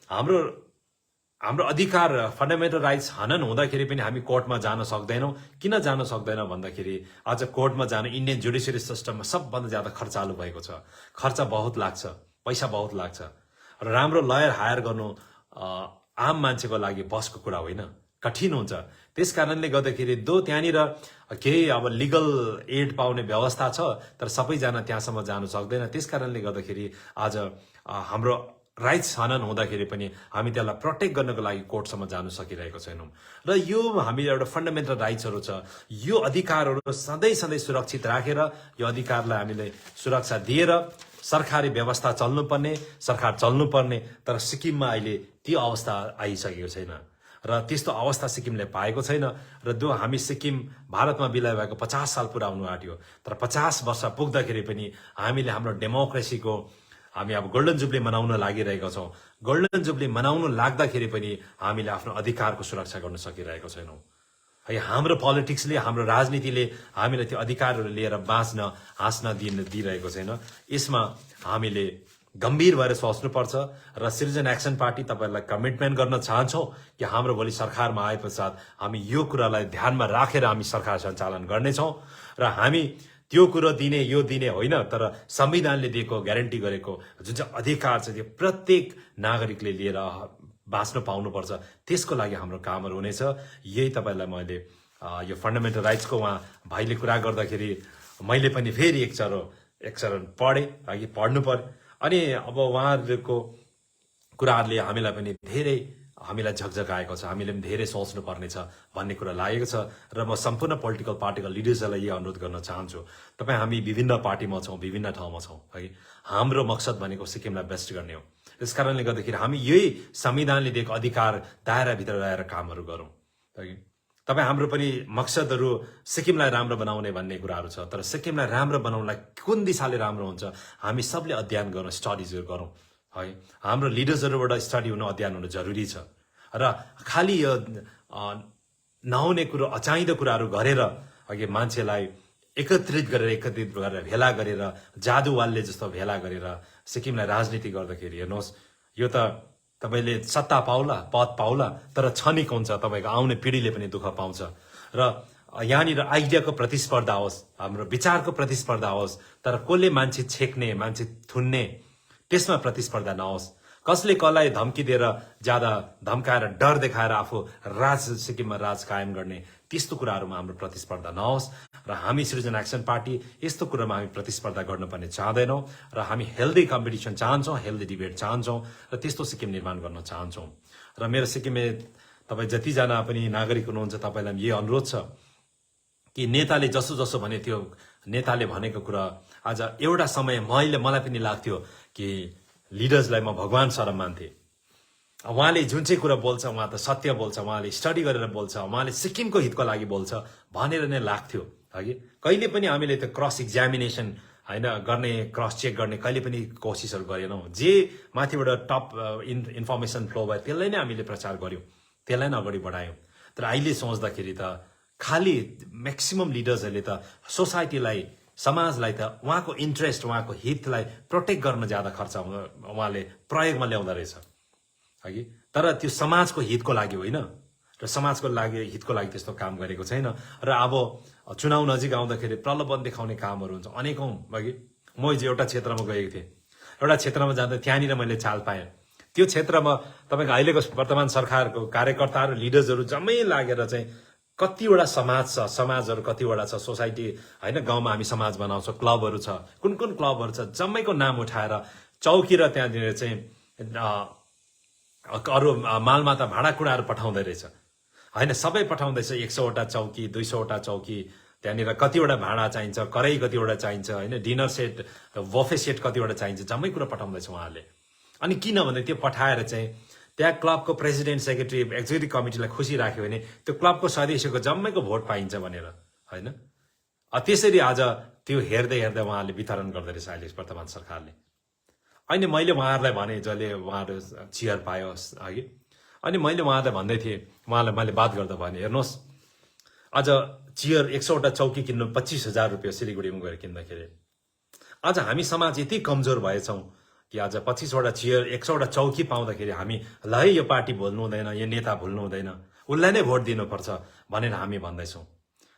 हाम्रो अधिकार फन्डामेन्टल राइट्स हनन हुँदाखेरि पनि हामी कोर्टमा जान सक्दैनौँ। किन जान सक्दैनौँ भन्दाखेरि आज कोर्टमा जान इन्डियन जुडिसियरी सिस्टममा सबभन्दा ज्यादा खर्चालु भएको छ। खर्च बहुत लाग्छ, पैसा बहुत लाग्छ र राम्रो लयर हायर गर्नु आम मान्छेको लागि बसको कुरा होइन। कठिन हुन्छ। त्यस कारणले गर्दाखेरि त्यहाँनिर केही अब लिगल एड पाउने व्यवस्था छ, तर सबैजना त्यहाँसम्म जानु सक्दैन। त्यस कारणले गर्दाखेरि आज हाम्रो राइट्स हनन हुँदाखेरि पनि हामी त्यसलाई प्रोटेक्ट गर्नको लागि कोर्टसम्म जानु सकिरहेको छैनौँ। र यो हामी एउटा फन्डामेन्टल राइट्सहरू छ, यो अधिकारहरू सधैँ सधैँ सुरक्षित राखेर यो अधिकारलाई हामीले सुरक्षा दिएर सरकारी व्यवस्था चल्नुपर्ने, सरकार चल्नुपर्ने। तर सिक्किममा अहिले त्यो अवस्था आइसकेको छैन र त्यस्तो अवस्था सिक्किमले पाएको छैन। र हामी सिक्किम भारतमा विलय भएको 50 साल पुरा हुनु आँट्यो, तर 50 वर्ष पुग्दाखेरि पनि हामीले हाम्रो डेमोक्रेसीको हामी अब गोल्डन जुब्ली मनाउन लागिरहेका छौँ। गोल्डन जुब्ली मनाउन लाग्दाखेरि पनि हामीले आफ्नो अधिकारको सुरक्षा गर्न सकिरहेको छैनौँ है। हाम्रो पोलिटिक्सले, हाम्रो राजनीतिले हामीलाई त्यो अधिकारहरू लिएर बाँच्न हाँस्न दिइरहेको छैन। यसमा हामीले गम्भीर भएर सोच्नुपर्छ र सिटिजन एक्सन पार्टी तपाईँहरूलाई कमिटमेन्ट गर्न चाहन्छौँ कि हाम्रो भोलि सरकारमा आए पश्चात हामी यो कुरालाई ध्यानमा राखेर हामी सरकार सञ्चालन गर्नेछौँ र हामी त्यो कुरो दिने यो दिने होइन, तर संविधानले दिएको ग्यारेन्टी गरेको जुन चाहिँ अधिकार छ त्यो प्रत्येक नागरिकले लिएर बाँच्न पाउनुपर्छ। त्यसको लागि हाम्रो कामहरू हुनेछ। यही तपाईँलाई मैले यो फन्डामेन्टल राइट्सको उहाँ भाइले कुरा गर्दाखेरि मैले पनि फेरि एक चरण पढेँ, अघि पढ्नु पर्यो। अनि अब उहाँहरूको कुराहरूले हामीलाई पनि धेरै झकझकाएको छ, हामीले पनि धेरै सोच्नु पर्नेछ भन्ने कुरा लागेको छ। र म सम्पूर्ण पोलिटिकल पार्टीका लिडर्सहरूलाई यही अनुरोध गर्न चाहन्छु, तपाईँ हामी विभिन्न पार्टीमा छौँ, विभिन्न ठाउँमा छौँ है। हाम्रो मकसद भनेको सिक्किमलाई बेस्ट गर्ने हो। त्यस कारणले गर्दाखेरि हामी यही संविधानले दिएको अधिकार दायराभित्र रहेर कामहरू गरौँ है। तपाईँ हाम्रो पनि मकसदहरू सिक्किमलाई राम्रो बनाउने भन्ने कुराहरू छ, तर सिक्किमलाई राम्रो बनाउनलाई कुन दिशाले राम्रो हुन्छ हामी सबले अध्ययन गरौँ, स्टडिजहरू गरौँ है। हाम्रो लिडर्सहरूबाट स्टडी हुनु, अध्ययन हुनु जरुरी छ। र खालि यो नहुने कुरो, अचाहिँदो कुराहरू गरेर अघि मान्छेलाई एकत्रित गरेर भेला गरेर जादुवालले जस्तो भेला गरेर सिक्किमलाई राजनीति गर्दाखेरि हेर्नुहोस्, यो त तपाईँले सत्ता पाउला, पद पाउला, तर क्षणिक हुन्छ। तपाईँको आउने पिँढीले पनि दुःख पाउँछ। र यहाँनिर आइडियाको प्रतिस्पर्धा होस्, हाम्रो विचारको प्रतिस्पर्धा होस्, तर कसले मान्छे छेक्ने, मान्छे थुन्ने, त्यसमा प्रतिस्पर्धा नहोस्। कसले कसलाई धम्की दिएर, ज्यादा धम्काएर, डर देखाएर आफू सिक्किममा राज कायम गर्ने, त्यस्तो कुराहरूमा हाम्रो प्रतिस्पर्धा नहोस्। र हामी सिटिजन एक्सन पार्टी यस्तो कुरामा हामी प्रतिस्पर्धा गर्नुपर्ने चाहँदैनौँ र हामी हेल्दी कम्पिटिसन चाहन्छौँ, हेल्दी डिबेट चाहन्छौँ र त्यस्तो सिक्किम निर्माण गर्न चाहन्छौँ। र मेरो सिक्किममा तपाईँ जतिजना पनि नागरिक हुनुहुन्छ, तपाईँलाई यही अनुरोध छ कि नेताले जसो जसो भने त्यो नेताले भनेको कुरा आज एउटा समय मलाई पनि लाग्थ्यो कि लिडर्सलाई म भगवान सरम मान्थे। उहाँले जुन चाहिँ कुरा बोल्छ उहाँ त सत्य बोल्छ, उहाँले स्टडी गरेर बोल्छ, उहाँले सिक्किमको हितको लागि बोल्छ भनेर नै लाग्थ्यो है। कहिले पनि हामीले त्यो क्रस इक्जामिनेसन होइन गर्ने, क्रस चेक गर्ने कहिले पनि कोसिसहरू गरेनौँ। जे माथिबाट टप इन्फर्मेसन फ्लो भयो त्यसलाई नै हामीले प्रचार गऱ्यौँ, त्यसलाई नै अगाडि बढायौँ। तर अहिले सोच्दाखेरि त खालि म्याक्सिमम लिडर्सहरूले त सोसाइटीलाई, समाजलाई त उहाँको इन्ट्रेस्ट, उहाँको हितलाई प्रोटेक्ट गर्न ज्यादा खर्च उहाँले प्रयोगमा ल्याउँदो रहेछ है। तर त्यो समाजको हितको लागि होइन, र समाजको हितको लागि त्यस्तो काम गरेको छैन। र अब चुनाव नजिक आउँदाखेरि प्रलोभन देखाउने कामहरू हुन्छ अनेकौँ अघि। म हिजो एउटा क्षेत्रमा गएको थिएँ, एउटा क्षेत्रमा जाँदा त्यहाँनिर मैले चाल पाएँ। त्यो क्षेत्रमा तपाईँको अहिलेको वर्तमान सरकारको कार्यकर्ताहरू, लिडर्सहरू जम्मै लागेर चाहिँ कतिवटा समाज छ, समाजहरू कतिवटा छ, सोसाइटी होइन, गाउँमा हामी समाज बनाउँछौँ, क्लबहरू छ, कुन कुन क्लबहरू छ, जम्मैको नाम उठाएर चौकी र त्यहाँनिर चाहिँ अरू मालमाता भाँडाकुँडाहरू पठाउँदै रहेछ होइन। सबै पठाउँदैछ, 100वटा चौकी, 200वटा चौकी, त्यहाँनिर कतिवटा भाँडा चाहिन्छ, कराई कतिवटा चाहिन्छ होइन, डिनर सेट, बफे सेट कतिवटा चाहिन्छ, जम्मै कुरा पठाउँदैछ उहाँहरूले। अनि किनभने त्यो पठाएर चाहिँ त्यहाँ क्लबको प्रेसिडेन्ट, सेक्रेटरी, एक्जिक्युटिभ कमिटीलाई खुसी राख्यो भने त्यो क्लबको सदस्यको जम्मैको भोट पाइन्छ भनेर होइन। त्यसरी आज त्यो हेर्दै हेर्दै उहाँहरूले वितरण गर्दो रहेछ अहिले वर्तमान सरकारले। अनि मैले उहाँहरूलाई भने, जसले उहाँहरू चियर पायो अघि, अनि मैले उहाँहरूलाई भन्दै थिएँ, उहाँलाई मैले बात गर्दा भने हेर्नुहोस्, आज चियर 100वटा चौकी किन्नु 25,000 रुपियाँ सिलगढीमा गएर किन्दाखेरि। आज हामी समाज यति कमजोर भएछौँ कि आज 25वटा चियर, 100वटा चौकी पाउँदाखेरि हामी ल है यो पार्टी भुल्नु हुँदैन, यो नेता भुल्नु हुँदैन, उसलाई नै भोट दिनुपर्छ भनेर हामी भन्दैछौँ।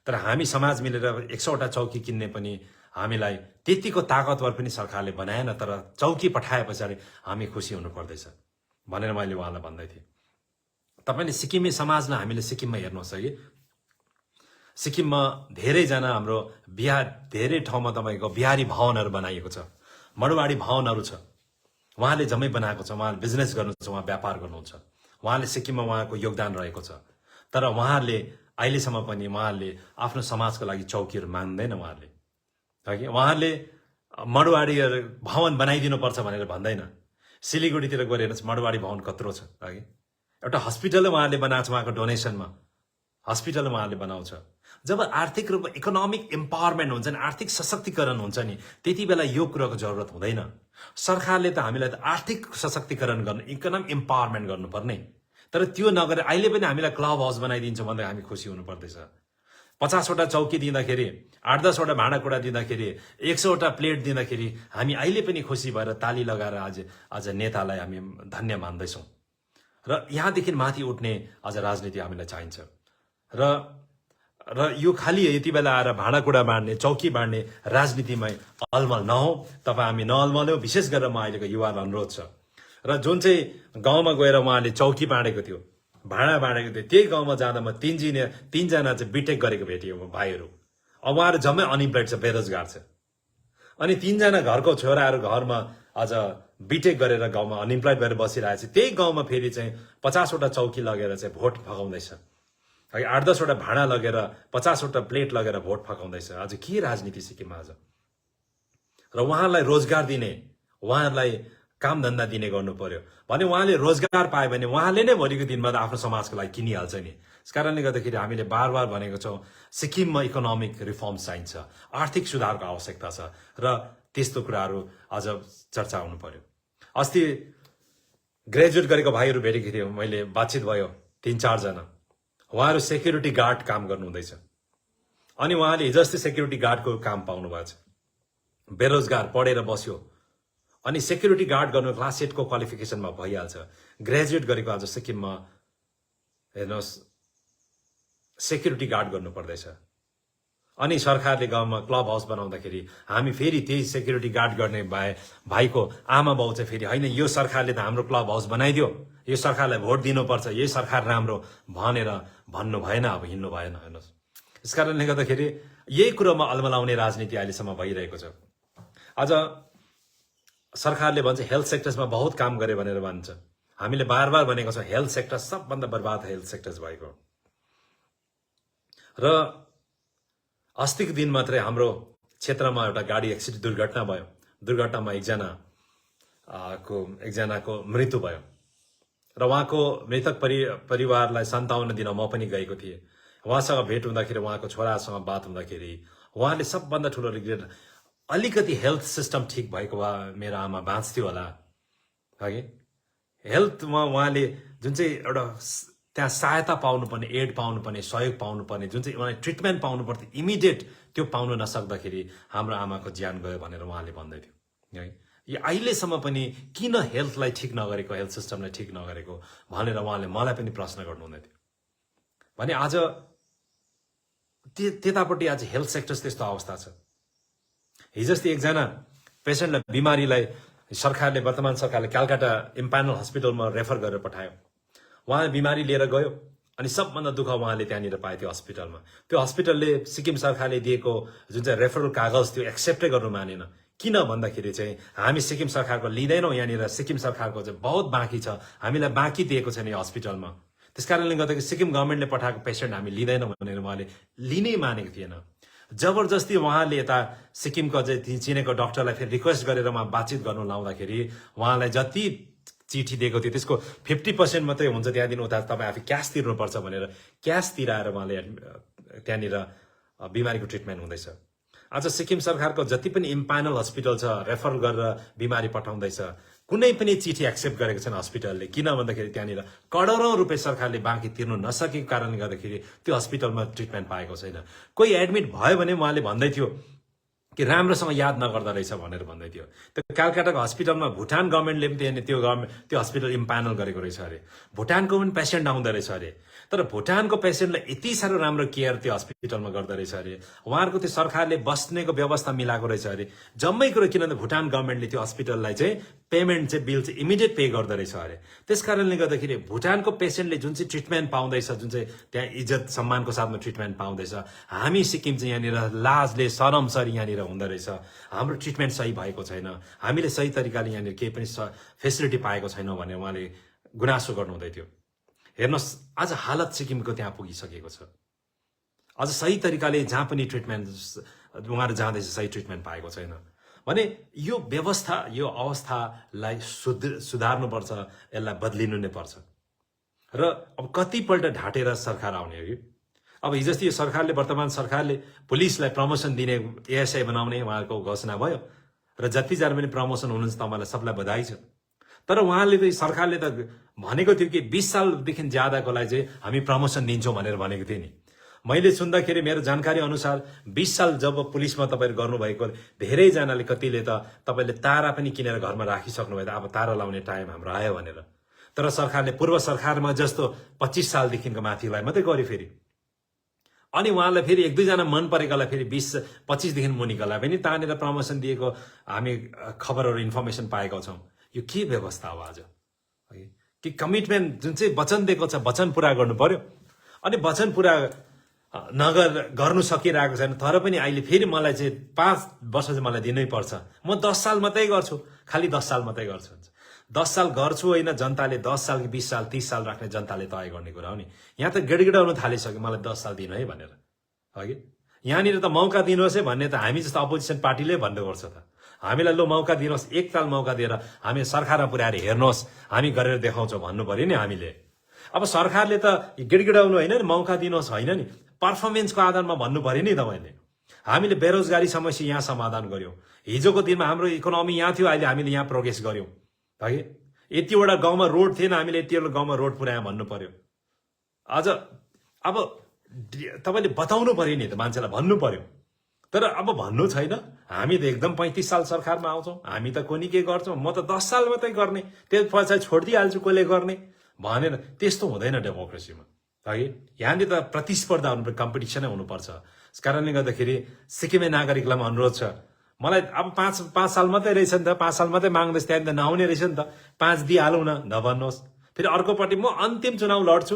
तर हामी समाज मिलेर 100वटा चौकी किन्ने पनि हामीलाई त्यतिको ताकतवर पनि सरकारले बनाएन, तर चौकी पठाए पछाडि हामी खुसी हुनु पर्दैछ भनेर मैले उहाँलाई भन्दै थिएँ। तपाईले सिक्किमे समाजलाई हामीले सिक्किममा हेर्नुहोस् है, सिक्किममा धेरैजना हाम्रो धेरै ठाउँमा तपाईँको बिहारी भवनहरू बनाइएको छ, मडवाडी भवनहरू छ, उहाँले जम्मै बनाएको छ, उहाँले बिजनेस गर्नुहुन्छ, उहाँ व्यापार गर्नुहुन्छ, उहाँले सिक्किममा उहाँको योगदान रहेको छ। तर उहाँहरूले अहिलेसम्म पनि उहाँहरूले आफ्नो समाजको लागि चौकीहरू मान्दैन। उहाँहरूले कि उहाँहरूले मडवाडी भवन बनाइदिनुपर्छ भनेर भन्दैन। सिलिगुडीतिर गएर हेर्नुहोस् मडवाडी भवन कत्रो छ कि एउटा हस्पिटल उहाँहरूले बनाएको छ, उहाँको डोनेसनमा हस्पिटल उहाँहरूले बनाउँछ। जब आर्थिक रूपमा इकोनोमिक इम्पावरमेन्ट हुन्छ नि, आर्थिक सशक्तिकरण हुन्छ नि, त्यति बेला यो कुराको जरुरत हुँदैन। सरकारले त हामीलाई त आर्थिक सशक्तिकरण गर्नु, इकोनोमिक इम्पावरमेन्ट गर्नुपर्ने, तर त्यो नगरेर अहिले पनि हामीलाई क्लब हाउस बनाइदिन्छ भन्दा हामी खुसी हुनु पर्दैछ। 50 वटा चौकी दिँदाखेरि, 8-10 वटा भाँडाकुँडा दिँदाखेरि, 100 वटा प्लेट दिँदाखेरि हामी अहिले पनि खुसी भएर ताली लगाएर आज नेतालाई हामी धन्य मान्दैछौँ। र यहाँदेखि माथि उठ्ने आज राजनीति हामीलाई चाहिन्छ। र यो खालि यति बेला आएर भाँडाकुँडा बाँड्ने, चौकी बाँड्ने राजनीतिमै अलमल नहो। तपाईँ हामी नअलमल्यौँ। विशेष गरेर म अहिलेको युवालाई अनुरोध छ, र जुन चाहिँ गाउँमा गएर उहाँले चौकी बाँडेको थियो, भाँडा बाँडेको थियो, त्यही गाउँमा जाँदा म तीनजना चाहिँ बिटेक गरेको भेटियो भाइहरू। अब उहाँहरू जम्मै अनइम्प्लोइड छ, बेरोजगार छ। अनि 3जना घरको छोराहरू घरमा आज बिटेक गरेर गाउँमा अनइम्प्लोइड भएर बसिरहेको छ। त्यही गाउँमा फेरि चाहिँ 50 वटा चौकी लगेर चाहिँ भोट फकाउँदैछ, 8-10 वटा भाँडा लगेर 50 वटा प्लेट लगेर भोट फकाउँदैछ। आज के राजनीति सिक्किममा आज? र उहाँहरूलाई रोजगार दिने, उहाँहरूलाई काम धन्दा दिने गर्नु पर्यो भने उहाँले रोजगार पायो भने उहाँले नै भोलिको दिनमा त आफ्नो समाजको लागि किनिहाल्छ नि। यस कारणले गर्दाखेरि हामीले बार बार भनेको छौँ सिक्किममा इकोनोमिक रिफर्म चाहिन्छ, आर्थिक सुधारको आवश्यकता छ, र त्यस्तो कुराहरू आज चर्चा हुनु पर्यो। अस्ति ग्रेजुएट गरेको भाइहरू भेटेको थियो, मैले बातचित भयो 3-4 जना। उहाँहरू सेक्युरिटी गार्ड काम गर्नुहुँदैछ। अनि उहाँले हिजो अस्ति सेक्युरिटी गार्डको काम पाउनु भएको छ। बेरोजगार पढेर बस्यो, अनि सेक्युरिटी गार्ड गर्नु क्लास 8 को क्वालिफिकेसनमा भइहाल्छ। ग्रेजुएट गरेको आज सिक्किममा हेर्नुहोस् सेक्युरिटी गार्ड गर्नु पर्दैछ। अनि सरकारले गाउँमा क्लब हाउस बनाउँदाखेरि हामी फेरि त्यही सेक्युरिटी गार्ड गर्ने भाइको आमा बाउ चाहिँ फेरि होइन यो सरकारले त हाम्रो क्लब हाउस बनाइदियो, यो सरकारलाई भोट दिनुपर्छ, यही सरकार राम्रो भनेर भन्नु भएन, अब हिँड्नु भएन। हेर्नुहोस्, यस कारणले गर्दाखेरि यही कुरोमा अलमलाउने राजनीति अहिलेसम्म भइरहेको छ। आज सरकारले भन्छ हेल्थ सेक्टर्समा बहुत काम गरे भनेर भन्छ। हामीले बार बार भनेको छौँ हेल्थ सेक्टर सबभन्दा बर्बाद हेल्थ सेक्टर्स भएको। र अस्तिको दिन मात्रै हाम्रो क्षेत्रमा एउटा गाडी एक्सिडेन्ट दुर्घटना भयो। दुर्घटनामा एकजनाको मृत्यु भयो, र उहाँको मृतक परिवारलाई सान्त्वना दिन म पनि गएको थिएँ। उहाँसँग भेट हुँदाखेरि, उहाँको छोरासँग बात हुँदाखेरि उहाँले सबभन्दा ठुलो रिग्रेट, अलिकति हेल्थ सिस्टम ठिक भएको भए मेरो आमा बाँच्थ्यो होला। है हेल्थमा उहाँले जुन चाहिँ एउटा त्यहाँ सहायता पाउनुपर्ने, एड पाउनुपर्ने, सहयोग पाउनुपर्ने, जुन चाहिँ उहाँले ट्रिटमेन्ट पाउनु पर्थ्यो इमिडिएट, त्यो पाउनु नसक्दाखेरि हाम्रो आमाको ज्यान गयो भनेर उहाँले भन्दै थियो। है यो अहिलेसम्म पनि किन हेल्थलाई ठिक नगरेको, हेल्थ सिस्टमलाई ठिक नगरेको भनेर उहाँले मलाई पनि प्रश्न गर्नुहुँदै थियो। भने आज त्यतापट्टि आज हेल्थ सेक्टर्स त्यस्तो अवस्था छ। हिजो अस्ति एकजना पेसेन्टलाई, बिमारीलाई वर्तमान सरकारले कलकत्ता इम्पानल हस्पिटलमा रेफर गरेर पठायो। उहाँले बिमारी लिएर गयो, अनि सबभन्दा दुःख उहाँले त्यहाँनिर पाए त्यो हस्पिटलमा। त्यो हस्पिटलले सिक्किम सरकारले दिएको जुन चाहिँ रेफरल कागज त्यो एक्सेप्टै गर्नु मानेन। किन भन्दाखेरि चाहिँ हामी सिक्किम सरकारको लिँदैनौँ, यहाँनिर सिक्किम सरकारको चाहिँ बहुत बाँकी छ, हामीलाई बाँकी दिएको छैन यो हस्पिटलमा। त्यस कारणले गर्दाखेरि सिक्किम गभर्मेन्टले पठाएको पेसेन्ट हामी लिँदैनौँ भनेर उहाँले लिनै मानेको थिएन। जबरजस्ती उहाँले यता सिक्किमको चाहिँ चिनेको डक्टरलाई फेरि रिक्वेस्ट गरेर उहाँ बातचित गर्नु लाउँदाखेरि उहाँलाई जति चिठी दिएको थियो त्यसको 50% मात्रै हुन्छ, त्यहाँदेखि उता तपाईँ आफै क्यास तिर्नुपर्छ भनेर क्यास तिराएर उहाँले त्यहाँनिर बिमारीको ट्रिटमेन्ट हुँदैछ। आज सिक्किम सरकारको जति पनि इम्पानल हस्पिटल छ, रेफर गरेर बिमारी पठाउँदैछ, कुनै पनि चिठी एक्सेप्ट गरेको छैन हस्पिटलले। किन भन्दाखेरि त्यहाँनिर करोडौँ रुपियाँ सरकारले बाँकी तिर्नु नसकेको कारणले गर्दाखेरि त्यो हस्पिटलमा ट्रिटमेन्ट पाएको छैन। कोही एडमिट भयो भने उहाँले भन्दै थियो कि राम्रोसँग याद नगर्दो रहेछ भनेर भन्दै थियो। त्यो कलकत्ताको हस्पिटलमा भुटान गभर्मेन्टले पनि त्यो हस्पिटल इम्पानल गरेको रहेछ अरे, भुटानको पनि पेसेन्ट आउँदो रहेछ अरे। तर भुटानको पेसेन्टलाई यति साह्रो राम्रो केयर त्यो हस्पिटलमा गर्दो रहेछ अरे, उहाँहरूको त्यो सरकारले बस्नेको व्यवस्था मिलाएको रहेछ अरे, जम्मै कुरो। किनभने भुटान गभर्मेन्टले त्यो हस्पिटललाई चाहिँ पेमेन्ट चाहिँ बिल चाहिँ इमिडिएट पे गर्दो रहेछ अरे। त्यस कारणले गर्दाखेरि भुटानको पेसेन्टले जुन चाहिँ ट्रिटमेन्ट पाउँदैछ, जुन चाहिँ त्यहाँ इज्जत सम्मानको साथमा ट्रिटमेन्ट पाउँदैछ, हामी सिक्किम चाहिँ यहाँनिर लाजले शरमसरी यहाँनिर हुँदो रहेछ, हाम्रो ट्रिटमेन्ट सही भएको छैन, हामीले सही तरिकाले यहाँनिर केही पनि फेसिलिटी पाएको छैनौँ भनेर उहाँले गुनासो गर्नुहुँदै थियो। हेर्नुहोस्, आज हालत सिक्किमको त्यहाँ पुगिसकेको छ। अझ सही तरिकाले जहाँ पनि ट्रिटमेन्ट उहाँहरू जाँदैछ, सही ट्रिटमेन्ट पाएको छैन भने यो व्यवस्था, यो अवस्थालाई सुधार्नुपर्छ, यसलाई बदलिनु नै पर्छ। र अब कतिपल्ट ढाँटेर सरकार आउने हो। अब हिजो यो सरकारले, वर्तमान सरकारले पुलिसलाई प्रमोसन दिने, एएसआई बनाउने उहाँको घोषणा भयो र जतिजना पनि प्रमोसन हुनुहुन्छ तपाईँलाई सबलाई बधाई छ। तर उहाँले त, सरकारले त भनेको थियो कि 20 सालदेखि ज्यादाको लागि चाहिँ हामी प्रमोसन दिन्छौँ भनेर भनेको थियो नि। मैले सुन्दाखेरि मेरो जानकारी अनुसार 20 साल जब पुलिसमा तपाईँहरू गर्नुभएको, धेरैजनाले कतिले त तपाईँले तारा पनि किनेर घरमा राखिसक्नु भयो, अब तारा लाउने टाइम हाम्रो आयो भनेर। तर सरकारले पूर्व सरकारमा जस्तो 25 सालदेखिको माथिलाई मात्रै गर्यो फेरि। अनि उहाँलाई फेरि 1-2 जना मन परेकालाई फेरि 20-25देखि मुनिकालाई पनि तानेर प्रमोसन दिएको हामी खबरहरू, इन्फर्मेसन पाएका छौँ। यो के व्यवस्था हो आज? कि कमिटमेन्ट जुन चाहिँ वचन दिएको छ, वचन पुरा गर्नु पर्यो। अनि वचन पुरा गर्नु सकिरहेको छैन। तर पनि अहिले फेरि मलाई चाहिँ 5 वर्ष चाहिँ मलाई दिनै पर्छ, म 10 साल मात्रै गर्छु, खालि 10 साल मात्रै गर्छु। 10 साल गर्छु होइन, जनताले 10 साल कि 20 साल 30 साल राख्ने जनताले तय गर्ने कुरा हो नि। यहाँ त गिडगिडाउनु थालिसक्यो मलाई 10 साल दिनु है भनेर, अघि यहाँनिर त मौका दिनुहोस् है भन्ने त हामी जस्तो अपोजिसन पार्टीले भन्नुपर्छ त। हामीलाई लो मौका दिनुहोस्, 1 साल मौका दिएर हामी सरकारमा पुर्याएर हेर्नुहोस्, हामी गरेर देखाउँछौँ भन्नु पर्यो नि हामीले। अब सरकारले त गिडगिडाउनु होइन नि, मौका दिनुहोस् होइन नि, पर्फर्मेन्सको आधारमा भन्नु पर्यो नि तपाईँले। हामीले बेरोजगारी समस्या यहाँ समाधान गर्यौँ, हिजोको दिनमा हाम्रो इकोनोमी यहाँ थियो, अहिले हामीले यहाँ प्रोग्रेस गर्यौँ है। यतिवटा गाउँमा रोड थिएन, हामीले यतिवटा गाउँमा रोड पुर्यायौँ भन्नु पर्यो। अझ अब तपाईँले बताउनु पर्यो नि त, मान्छेलाई भन्नु पर्यो। तर अब भन्नु छैन। हामी त एकदम 35 साल सरकारमा आउँछौँ, हामी त कोनी के गर्छौँ, म त 10 साल मात्रै गर्ने, त्यस पछाडि छोडिदिइहाल्छु कसले गर्ने भनेर। त्यस्तो हुँदैन डेमोक्रेसीमा, है। यहाँनिर त प्रतिस्पर्धा हुनुपर्छ, कम्पिटिसनै हुनुपर्छ। यस कारणले गर्दाखेरि सिक्किमे नागरिकलाई अनुरोध छ, मलाई अब 5 साल मात्रै रहेछ नि त, 5 साल मात्रै माग्दैछ, त्यहाँदेखि त नहुने रहेछ नि त, 5 दिइहालौँ न, नभन्नुहोस्। फेरि अर्कोपट्टि म अन्तिम चुनाव लड्छु,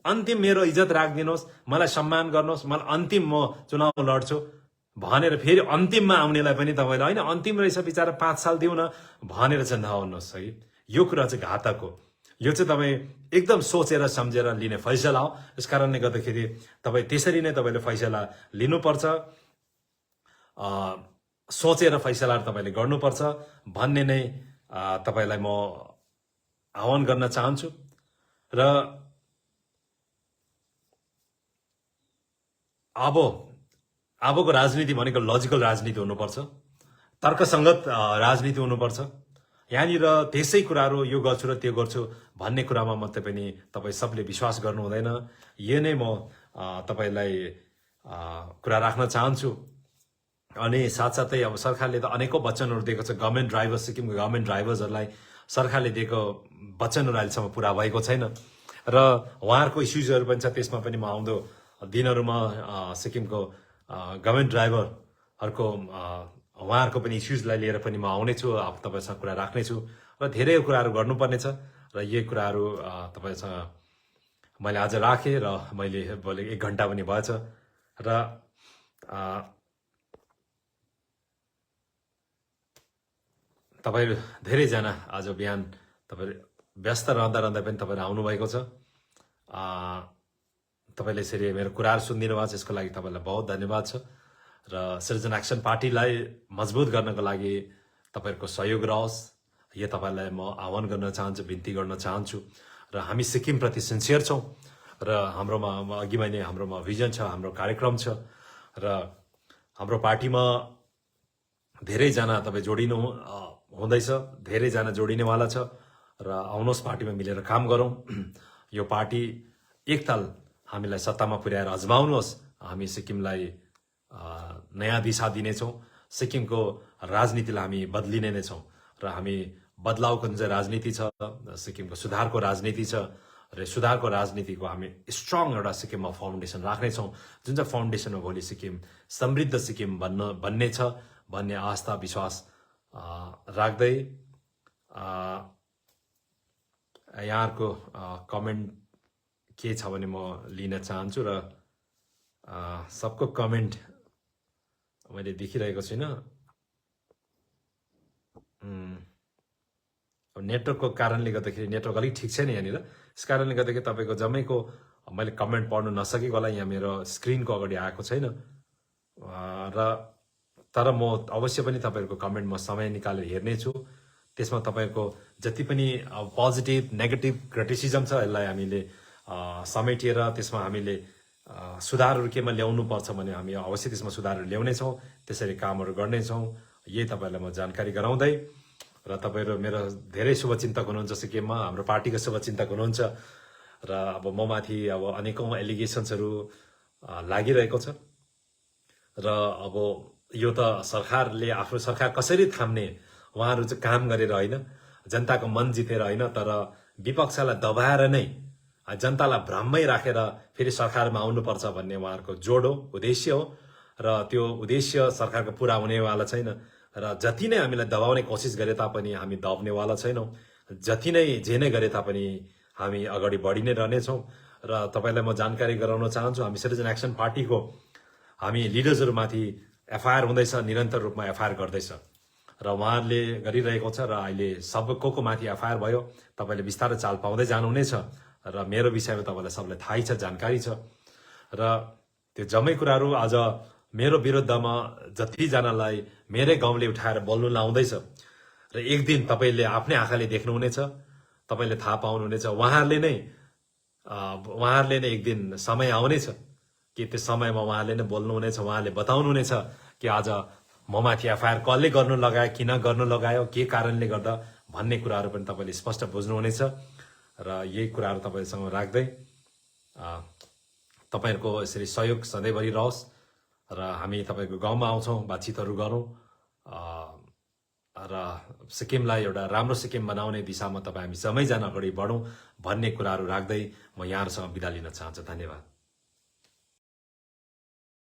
अन्तिम मेरो इज्जत राखिदिनुहोस्, मलाई सम्मान गर्नुहोस्, मलाई अन्तिम म चुनाव लड्छु भनेर फेरि अन्तिममा आउनेलाई पनि तपाईँले होइन अन्तिम रहेछ बिचरा 5 साल दिउँ न भनेर चाहिँ नआउनुहोस् है। यो कुरा चाहिँ घातक हो। यो चाहिँ तपाईँ एकदम सोचेर सम्झेर लिने फैसला हो। यस कारणले गर्दाखेरि तपाईँ त्यसरी नै तपाईँले फैसला लिनुपर्छ, सोचेर फैसला तपाईँले गर्नुपर्छ भन्ने नै तपाईँलाई म आह्वान गर्न चाहन्छु। र अबको राजनीति भनेको लजिकल राजनीति हुनुपर्छ, तर्कसङ्गत राजनीति हुनुपर्छ। यहाँनिर त्यसै कुराहरू यो गर्छु र त्यो गर्छु भन्ने कुरामा मात्रै पनि तपाईँ सबले विश्वास गर्नु हुँदैन। यो नै म तपाईँलाई कुरा राख्न चाहन्छु। अनि साथसाथै अब सरकारले त अनेकौँ वचनहरू दिएको छ, गभर्मेन्ट ड्राइभर्स, सिक्किमको गभर्मेन्ट ड्राइभर्सहरूलाई सरकारले दिएको वचनहरू अहिलेसम्म पुरा भएको छैन र उहाँहरूको इस्युजहरू पनि छ। त्यसमा पनि म आउँदो दिनहरूमा सिक्किमको गभर्मेन्ट ड्राइभरहरूको उहाँहरूको पनि इस्युजलाई लिएर पनि म आउनेछु, अब तपाईँसँग कुरा राख्नेछु र धेरै कुराहरू गर्नुपर्नेछ। र यही कुराहरू तपाईँसँग मैले आज राखेँ र मैले 1 घन्टा पनि भएछ र तपाईँ धेरैजना आज बिहान तपाईँ व्यस्त रहँदा पनि तपाईँहरू आउनुभएको छ। तपाईँले यसरी मेरो कुराहरू सुनिदिनु भएको छ, यसको लागि तपाईँलाई बहुत धन्यवाद छ। र सृजन एक्सन पार्टीलाई मजबुत गर्नको लागि तपाईँहरूको सहयोग रहोस्, यो तपाईँलाई म आह्वान गर्न चाहन्छु, बिन्ती गर्न चाहन्छु। र हामी सिक्किमप्रति सिन्सियर छौँ र हाम्रोमा अघि नै हाम्रोमा भिजन छ, हाम्रो कार्यक्रम छ र हाम्रो पार्टीमा धेरैजना तपाईँ जोडिनु हुँदैछ, धेरैजना जोडिनेवाला छ र आउनुहोस् पार्टीमा मिलेर काम गरौँ। यो पार्टी एकताल हामीलाई सत्तामा पुर्याएर अजमाउनुहोस्, हामी सिक्किमलाई नयाँ दिशा दिनेछौँ, सिक्किमको राजनीतिलाई हामी बदलिने नै छौँ र हामी बदलावको जुन चाहिँ राजनीति छ, सिक्किमको सुधारको राजनीति छ र सुधारको राजनीतिको हामी स्ट्रङ एउटा सिक्किममा फाउन्डेसन राख्नेछौँ, जुन चाहिँ फाउन्डेसनमा भोलि सिक्किम समृद्ध सिक्किम बन्ने छ भन्ने आस्था विश्वास राख्दै यहाँहरूको कमेन्ट के छ भने म लिन चाहन्छु र सबको कमेन्ट मैले देखिरहेको छुइनँ। नेटवर्कको कारणले गर्दाखेरि नेटवर्क अलिक ठिक छैन यहाँनिर, यस कारणले गर्दाखेरि तपाईँको जम्मैको मैले कमेन्ट पढ्नु नसकेको होला, यहाँ मेरो स्क्रिनको अगाडि आएको छैन र तर म अवश्य पनि तपाईँहरूको कमेन्ट म समय निकालेर हेर्नेछु। त्यसमा तपाईँको जति पनि पोजिटिभ नेगेटिभ क्रिटिसिजम छ यसलाई हामीले समेटिएर त्यसमा हामीले सुधारहरू केमा ल्याउनु पर्छ भने हामी अवश्य त्यसमा सुधारहरू ल्याउनेछौँ, त्यसरी कामहरू गर्नेछौँ। यही तपाईँहरूलाई म जानकारी गराउँदै र तपाईँहरू मेरो धेरै शुभचिन्तक हुनुहुन्छ सिक्किममा, हाम्रो पार्टीको शुभचिन्तक हुनुहुन्छ र अब म माथि अब अनेकौँ एलिगेसन्सहरू लागिरहेको छ र अब यो त सरकारले आफ्नो सरकार कसरी थाम्ने उहाँहरू चाहिँ काम गरेर होइन, जनताको मन जितेर होइन, तर विपक्षलाई दबाएर नै जनतालाई भ्रममै राखेर फेरि सरकारमा आउनुपर्छ भन्ने उहाँहरूको जोड हो, उद्देश्य हो र त्यो उद्देश्य सरकारको पुरा हुनेवाला छैन र जति नै हामीलाई दबाउने कोसिस गरे तापनि हामी दब्नेवाला छैनौँ, जति नै जे नै गरे तापनि हामी अगाडि बढी नै रहनेछौँ। र तपाईँलाई म जानकारी गराउन चाहन्छु, हामी सिटिजन एक्सन पार्टीको हामी लिडर्सहरूमाथि एफआइआर हुँदैछ, निरन्तर रूपमा एफआइआर गर्दैछ र उहाँहरूले गरिरहेको छ र अहिले सबको माथि एफआइआर भयो। तपाईँले बिस्तारै चाल पाउँदै जानुहुनेछ र मेरो विषयमा तपाईँलाई सबलाई थाहै छ, जानकारी छ र त्यो जम्मै कुराहरू आज मेरो विरुद्धमा जतिजनालाई मेरै गाउँले उठाएर बोल्नु लाउँदैछ र एक दिन तपाईँले आफ्नै आँखाले देख्नुहुनेछ, तपाईँले थाहा पाउनुहुनेछ। उहाँहरूले नै एक दिन समय आउनेछ कि त्यो समयमा उहाँहरूले नै बोल्नुहुनेछ, उहाँले बताउनुहुनेछ कि आज ममाथि एफआइआर कसले गर्नु लगायो, किन गर्नु लगायो, के कारणले गर्दा भन्ने कुराहरू पनि तपाईँले स्पष्ट बुझ्नुहुनेछ र यही कुराहरू तपाईँसँग राख्दै तपाईँहरूको यसरी सहयोग सधैँभरि रहोस् र हामी तपाईँको गाउँमा आउँछौँ, बातचितहरू गरौँ र सिक्किमलाई एउटा राम्रो सिक्किम बनाउने दिशामा तपाईँ हामी सबैजना अगाडि बढौँ भन्ने कुराहरू राख्दै म यहाँहरूसँग बिदा लिन चाहन्छु। धन्यवाद।